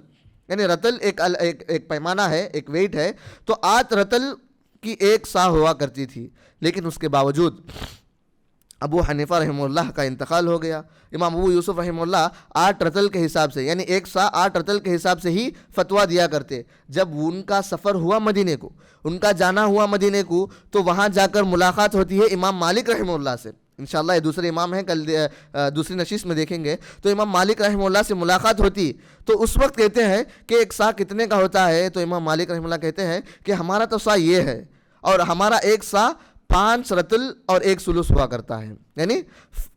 یعنی رتل ایک پیمانہ ہے، ایک ویٹ ہے، تو 8 رتل کی ایک سا ہوا کرتی تھی۔ لیکن اس کے باوجود ابو حنیفہ رحمہ اللہ کا انتقال ہو گیا، امام ابو یوسف رحمہ اللہ 8 رتل کے حساب سے، یعنی ایک سا 8 رتل کے حساب سے ہی فتویٰ دیا کرتے۔ جب ان کا سفر ہوا مدینے کو، ان کا جانا ہوا مدینے کو، تو وہاں جا کر ملاقات ہوتی ہے امام مالک رحمہ اللہ سے۔ انشاءاللہ یہ دوسرے امام ہیں، کل دوسری نشست میں دیکھیں گے، تو امام مالک رحمہ اللہ سے ملاقات ہوتی، تو اس وقت کہتے ہیں کہ ایک سا کتنے کا ہوتا ہے؟ تو امام مالک رحمہ اللہ کہتے ہیں کہ ہمارا تو سا یہ ہے، اور ہمارا ایک سا 5 رتل اور 1 سلس ہوا کرتا ہے، یعنی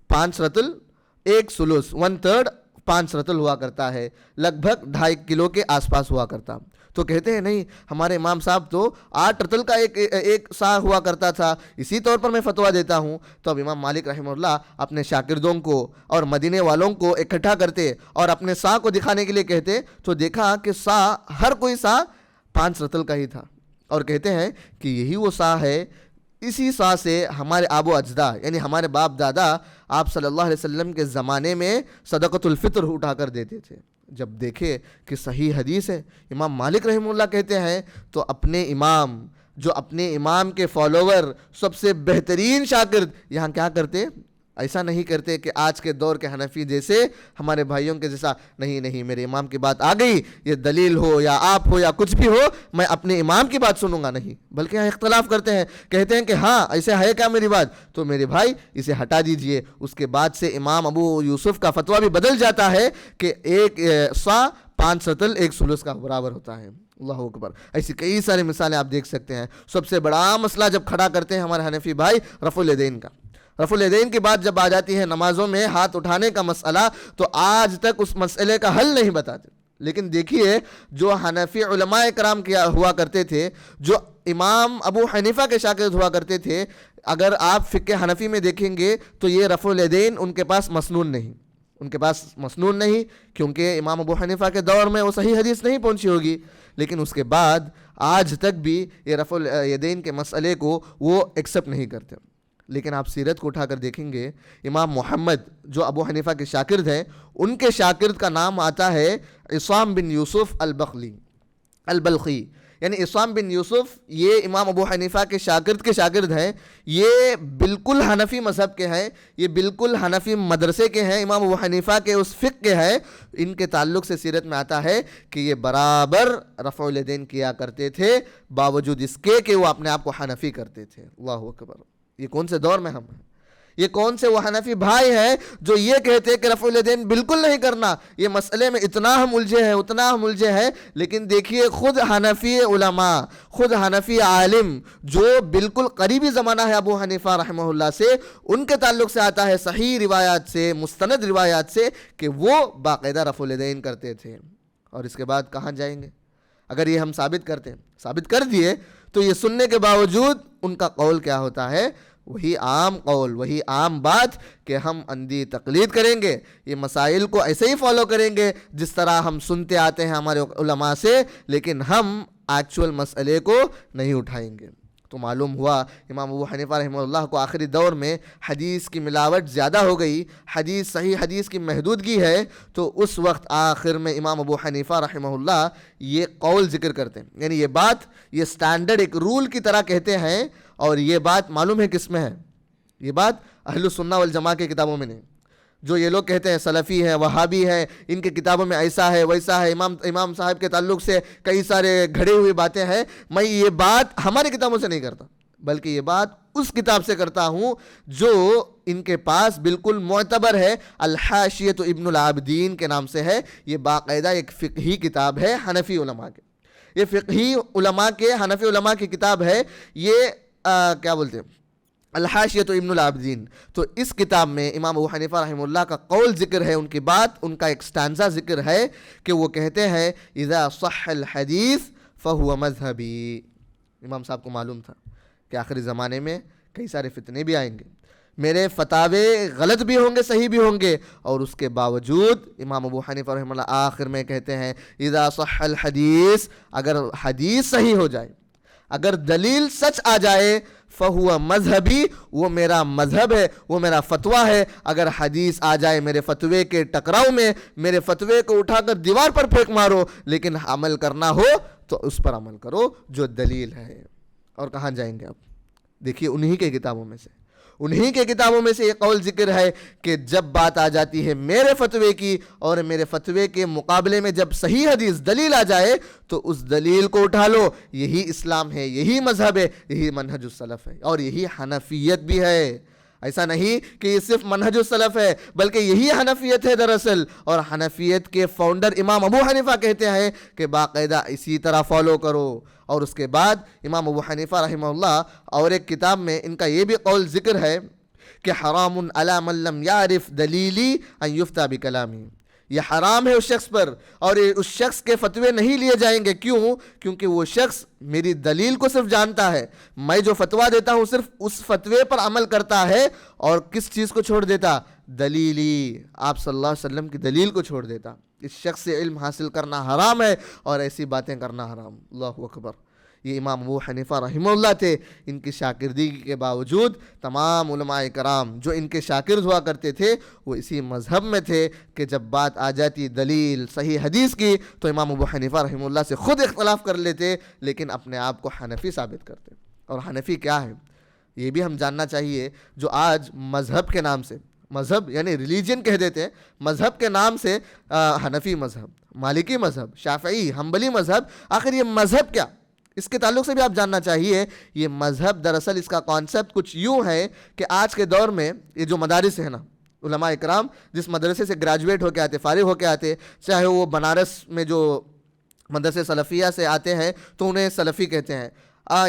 5 رتل 1 سلس، 1/3 5 رتل ہوا کرتا ہے، لگ بھگ 2.5 کلو کے آس پاس ہوا کرتا۔ تو کہتے ہیں نہیں، ہمارے امام صاحب تو 8 رتل کا ایک سا ہوا کرتا تھا، اسی طور پر میں فتویٰ دیتا ہوں۔ تو اب امام مالک رحمہ اللہ اپنے شاگردوں کو اور مدینے والوں کو اکٹھا کرتے اور اپنے سا کو دکھانے کے لیے کہتے، تو دیکھا کہ سا، ہر کوئی سا 5 رتل کا ہی تھا، اور کہتے ہیں کہ یہی وہ سا ہے، اسی سا سے ہمارے آب و اجداد، یعنی ہمارے باپ دادا آپ صلی اللہ علیہ وسلم کے زمانے میں صدقۃ الفطر اٹھا کر دیتے تھے۔ جب دیکھے کہ صحیح حدیث ہے، امام مالک رحمہ اللہ کہتے ہیں، تو اپنے امام، جو اپنے امام کے فالوور، سب سے بہترین شاگرد، یہاں کیا کرتے؟ ایسا نہیں کرتے کہ آج کے دور کے حنفی جیسے، ہمارے بھائیوں کے جیسا، نہیں میرے امام کی بات آ گئی، یہ دلیل ہو یا آپ ہو یا کچھ بھی ہو، میں اپنے امام کی بات سنوں گا، نہیں، بلکہ یہاں اختلاف کرتے ہیں، کہتے ہیں کہ ہاں ایسے ہے کیا میری بات، تو میرے بھائی اسے ہٹا دیجئے۔ اس کے بعد سے امام ابو یوسف کا فتویٰ بھی بدل جاتا ہے کہ ایک سا 5 رتل 1 سلس کا برابر ہوتا ہے۔ اللہ اکبر۔ ایسی کئی ساری مثالیں آپ دیکھ سکتے ہیں۔ سب سے بڑا مسئلہ جب کھڑا کرتے ہیں ہمارے حنفی بھائی، رفع الیدین کا، رفع الیدین کی بات جب آ جاتی ہے نمازوں میں ہاتھ اٹھانے کا مسئلہ، تو آج تک اس مسئلے کا حل نہیں بتاتے۔ لیکن دیکھیے جو حنفی علماء کرام کیا ہوا کرتے تھے، جو امام ابو حنیفہ کے شاگرد ہوا کرتے تھے، اگر آپ فقہ حنفی میں دیکھیں گے تو یہ رفع الیدین ان کے پاس مسنون نہیں، کیونکہ امام ابو حنیفہ کے دور میں وہ صحیح حدیث نہیں پہنچی ہوگی۔ لیکن اس کے بعد آج تک بھی یہ رفع الیدین کے مسئلے کو وہ ایکسپٹ نہیں کرتے۔ لیکن آپ سیرت کو اٹھا کر دیکھیں گے، امام محمد جو ابو حنیفہ کے شاگرد ہیں، ان کے شاگرد کا نام آتا ہے عصام بن یوسف البلخی، یعنی عصام بن یوسف یہ امام ابو حنیفہ کے شاگرد ہیں، یہ بالکل حنفی مذہب کے ہیں، یہ بالکل حنفی مدرسے کے ہیں، امام ابو حنیفہ کے اس فقہ کے ہیں۔ ان کے تعلق سے سیرت میں آتا ہے کہ یہ برابر رفع الیدین کیا کرتے تھے، باوجود اس کے کہ وہ اپنے آپ کو حنفی کرتے تھے۔ اللہ اکبر۔ یہ کون سے دور میں ہم ہیں؟ یہ کون سے وہ حنفی بھائی ہیں جو یہ کہتے کہ رفع الیدین بالکل نہیں کرنا؟ یہ مسئلے میں اتنا ہم الجھے ہیں، لیکن دیکھیے خود حنفی علماء، خود حنفی عالم جو بالکل قریبی زمانہ ہے ابو حنیفہ رحمہ اللہ سے، ان کے تعلق سے آتا ہے صحیح روایات سے، مستند روایات سے، کہ وہ باقاعدہ رفع الیدین کرتے تھے۔ اور اس کے بعد کہاں جائیں گے؟ اگر یہ ہم ثابت کر دیے، تو یہ سننے کے باوجود ان کا قول کیا ہوتا ہے؟ وہی عام قول، وہی عام بات کہ ہم اندھی تقلید کریں گے، یہ مسائل کو ایسے ہی فالو کریں گے جس طرح ہم سنتے آتے ہیں ہمارے علماء سے، لیکن ہم ایکچول مسئلے کو نہیں اٹھائیں گے۔ تو معلوم ہوا امام ابو حنیفہ رحمہ اللہ کو آخری دور میں حدیث کی ملاوٹ زیادہ ہو گئی، صحیح حدیث کی محدودگی ہے، تو اس وقت آخر میں امام ابو حنیفہ رحمہ اللہ یہ قول ذکر کرتے ہیں، یعنی یہ بات، یہ سٹینڈرڈ ایک رول کی طرح کہتے ہیں، اور یہ بات معلوم ہے کس میں ہے؟ یہ بات اہل السنہ والجماعہ کی کتابوں میں نہیں۔ جو یہ لوگ کہتے ہیں سلفی ہے، وہابی ہے، ان کی کتابوں میں ایسا ہے ویسا ہے، امام صاحب کے تعلق سے کئی سارے گھڑے ہوئی باتیں ہیں، میں یہ بات ہماری کتابوں سے نہیں کرتا، بلکہ یہ بات اس کتاب سے کرتا ہوں جو ان کے پاس بالکل معتبر ہے، الحاشیۃ ابن العابدین کے نام سے ہے۔ یہ باقاعدہ ایک فقہی کتاب ہے حنفی علماء کے، یہ فقہی علماء کے، حنفی علماء کی کتاب ہے، یہ کیا بولتے ہیں، الحاشیۃ ابن العابدین۔ تو اس کتاب میں امام ابو حنیفہ رحمہ اللہ کا قول ذکر ہے، ان کی بات، ان کا ایک سٹانزہ ذکر ہے کہ وہ کہتے ہیں اذا صح الحدیث فہو مذہبی۔ امام صاحب کو معلوم تھا کہ آخری زمانے میں کئی سارے فتنے بھی آئیں گے، میرے فتاوے غلط بھی ہوں گے، صحیح بھی ہوں گے، اور اس کے باوجود امام ابو حنیفہ رحمہ اللہ آخر میں کہتے ہیں اذا صح الحدیث، اگر حدیث صحیح ہو جائے، اگر دلیل سچ آ جائے، فہو مذہبی، وہ میرا مذہب ہے، وہ میرا فتویٰ ہے۔ اگر حدیث آ جائے میرے فتوے کے ٹکراؤ میں، میرے فتوے کو اٹھا کر دیوار پر پھینک مارو، لیکن عمل کرنا ہو تو اس پر عمل کرو جو دلیل ہے۔ اور کہاں جائیں گے اب؟ دیکھیے انہی کے کتابوں میں سے یہ قول ذکر ہے کہ جب بات آ جاتی ہے میرے فتوے کی، اور میرے فتوے کے مقابلے میں جب صحیح حدیث دلیل آ جائے تو اس دلیل کو اٹھا لو، یہی اسلام ہے، یہی مذہب ہے، یہی منہج السلف ہے، اور یہی حنفیت بھی ہے۔ ایسا نہیں کہ یہ صرف منہج السلف ہے، بلکہ یہی حنفیت ہے دراصل، اور حنفیت کے فاؤنڈر امام ابو حنیفہ کہتے ہیں کہ باقاعدہ اسی طرح فالو کرو۔ اور اس کے بعد امام ابو حنیفہ رحمہ اللہ اور ایک کتاب میں ان کا یہ بھی قول ذکر ہے کہ حرام علی من لم یعرف دلیلی ان یفتیٰ بکلامی، یہ حرام ہے اس شخص پر، اور اس شخص کے فتوے نہیں لیے جائیں گے۔ کیوں؟ کیونکہ وہ شخص میری دلیل کو صرف جانتا ہے، میں جو فتویٰ دیتا ہوں صرف اس فتوے پر عمل کرتا ہے، اور کس چیز کو چھوڑ دیتا؟ دلیلی، آپ صلی اللہ علیہ وسلم کی دلیل کو چھوڑ دیتا۔ اس شخص سے علم حاصل کرنا حرام ہے، اور ایسی باتیں کرنا حرام۔ اللہ اکبر۔ یہ امام ابو حنیفہ رحمہ اللہ تھے، ان کی شاگردگی کے باوجود تمام علماء کرام جو ان کے شاگرد ہوا کرتے تھے وہ اسی مذہب میں تھے کہ جب بات آ جاتی دلیل صحیح حدیث کی تو امام ابو حنیفہ رحمہ اللہ سے خود اختلاف کر لیتے، لیکن اپنے آپ کو حنفی ثابت کرتے۔ اور حنفی کیا ہے یہ بھی ہم جاننا چاہیے۔ جو آج مذہب کے نام سے، مذہب یعنی ریلیجن کہہ دیتے ہیں، مذہب کے نام سے حنفی مذہب، مالکی مذہب، شافعی، حنبلی مذہب، آخر یہ مذہب کیا؟ اس کے تعلق سے بھی آپ جاننا چاہیے۔ یہ مذہب دراصل اس کا کانسیپٹ کچھ یوں ہے کہ آج کے دور میں یہ جو مدارس ہیں نا، علماء اکرام جس مدرسے سے گریجویٹ ہو کے آتے، فارغ ہو کے آتے، چاہے وہ بنارس میں جو مدرسے سلفیہ سے آتے ہیں تو انہیں سلفی کہتے ہیں،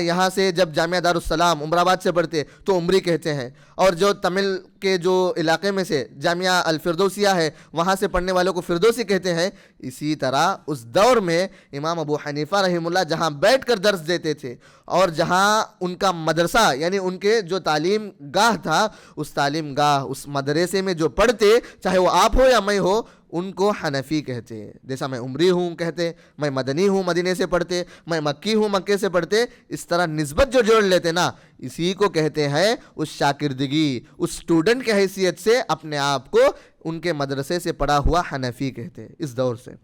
یہاں سے جب جامعہ دارالسلام عمر آباد سے پڑھتے تو عمری کہتے ہیں، اور جو تمل کے جو علاقے میں سے جامعہ الفردوسیہ ہے وہاں سے پڑھنے والوں کو فردوسی کہتے ہیں۔ اسی طرح اس دور میں امام ابو حنیفہ رحمہ اللہ جہاں بیٹھ کر درس دیتے تھے، اور جہاں ان کا مدرسہ یعنی ان کے جو تعلیم گاہ تھا، اس تعلیم گاہ، اس مدرسے میں جو پڑھتے، چاہے وہ آپ ہو یا میں ہو، ان کو حنفی کہتے ہیں۔ جیسا میں عمری ہوں کہتے، میں مدنی ہوں مدینے سے پڑھتے، میں مکی ہوں مکے سے پڑھتے، اس طرح نسبت جو جوڑ لیتے نا، اسی کو کہتے ہیں اس شاگردگی، اس اسٹوڈنٹ کی حیثیت سے اپنے آپ کو ان کے مدرسے سے پڑھا ہوا حنفی کہتے ہیں۔ اس دور سے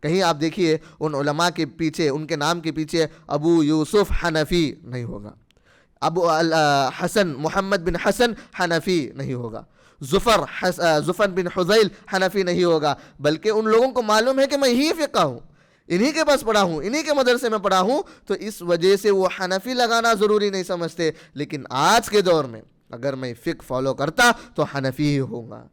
کہیں آپ دیکھیے ان علماء کے پیچھے، ان کے نام کے پیچھے ابو یوسف حنفی نہیں ہوگا، ابو حسن محمد بن حسن حنفی نہیں ہوگا، ظفر بن حذیل حنفی نہیں ہوگا، بلکہ ان لوگوں کو معلوم ہے کہ میں ہی فقہ ہوں، انہی کے پاس پڑھا ہوں، انہی کے مدرسے میں پڑھا ہوں، تو اس وجہ سے وہ حنفی لگانا ضروری نہیں سمجھتے۔ لیکن آج کے دور میں اگر میں فقہ فالو کرتا تو حنفی ہی ہوں گا۔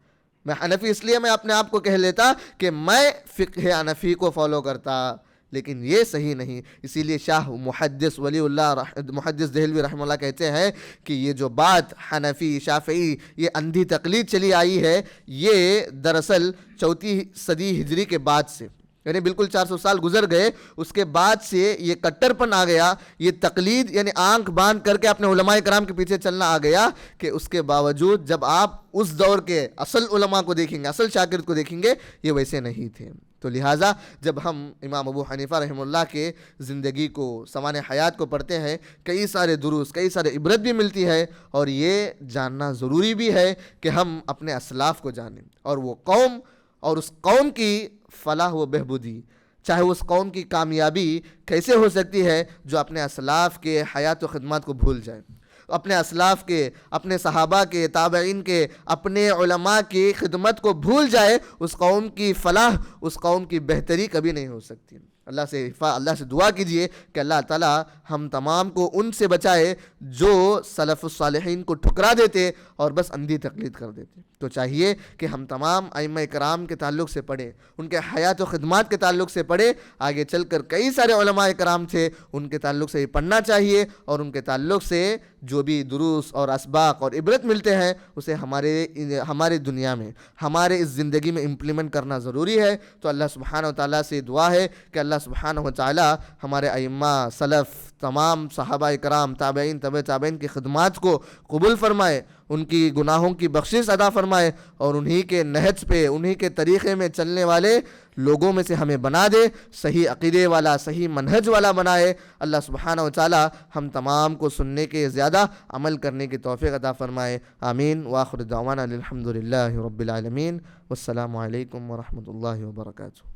میں حنفی اس لیے میں اپنے آپ کو کہہ لیتا کہ میں فقہ حنفی کو فالو کرتا، لیکن یہ صحیح نہیں۔ اسی لیے شاہ محدث ولی اللہ محدث دہلوی رحمہ اللہ کہتے ہیں کہ یہ جو بات حنفی شافعی یہ اندھی تقلید چلی آئی ہے، یہ دراصل 4 صدی ہجری کے بعد سے، یعنی بالکل 400 سال گزر گئے، اس کے بعد سے یہ کٹر پن آ گیا، یہ تقلید یعنی آنکھ باندھ کر کے اپنے علماء کرام کے پیچھے چلنا آ گیا، کہ اس کے باوجود جب آپ اس دور کے اصل علماء کو دیکھیں گے، اصل شاگرد کو دیکھیں گے، یہ ویسے نہیں تھے۔ تو لہٰذا جب ہم امام ابو حنیفہ رحمہ اللہ کے زندگی کو، سوانح حیات کو پڑھتے ہیں، کئی سارے دروس، کئی سارے عبرت بھی ملتی ہے، اور یہ جاننا ضروری بھی ہے کہ ہم اپنے اسلاف کو جانیں، اور وہ قوم اور اس قوم کی فلاح و بہبودی، چاہے اس قوم کی کامیابی کیسے ہو سکتی ہے جو اپنے اسلاف کے حیات و خدمات کو بھول جائے، اپنے اسلاف کے، اپنے صحابہ کے، تابعین کے، اپنے علماء کی خدمت کو بھول جائے، اس قوم کی فلاح، اس قوم کی بہتری کبھی نہیں ہو سکتی۔ اللہ سے دعا کیجئے کہ اللہ تعالی ہم تمام کو ان سے بچائے جو سلف الصالحین کو ٹھکرا دیتے اور بس اندھی تقلید کر دیتے۔ تو چاہیے کہ ہم تمام ائمہ کرام کے تعلق سے پڑھیں، ان کے حیات و خدمات کے تعلق سے پڑھیں، آگے چل کر کئی سارے علماء کرام تھے، ان کے تعلق سے ہی پڑھنا چاہیے، اور ان کے تعلق سے جو بھی دروس اور اسباق اور عبرت ملتے ہیں اسے ہمارے دنیا میں، ہمارے اس زندگی میں امپلیمنٹ کرنا ضروری ہے۔ تو اللہ سبحانہ و تعالیٰ سے دعا ہے کہ اللہ سبحانہ و تعالیٰ ہمارے ائمہ، سلف، تمام صحابہ کرام، تابعین، تبع تابعین کی خدمات کو قبول فرمائے، ان کی گناہوں کی بخشش عطا فرمائے، اور انہی کے نہج پہ، انہی کے طریقے میں چلنے والے لوگوں میں سے ہمیں بنا دے، صحیح عقیدے والا، صحیح منہج والا بنائے۔ اللہ سبحانہ و تعالی ہم تمام کو سننے کے زیادہ عمل کرنے کی توفیق عطا فرمائے، آمین۔ وآخر دعوانا الحمدللہ رب العالمین، والسلام علیکم ورحمۃ اللہ وبرکاتہ۔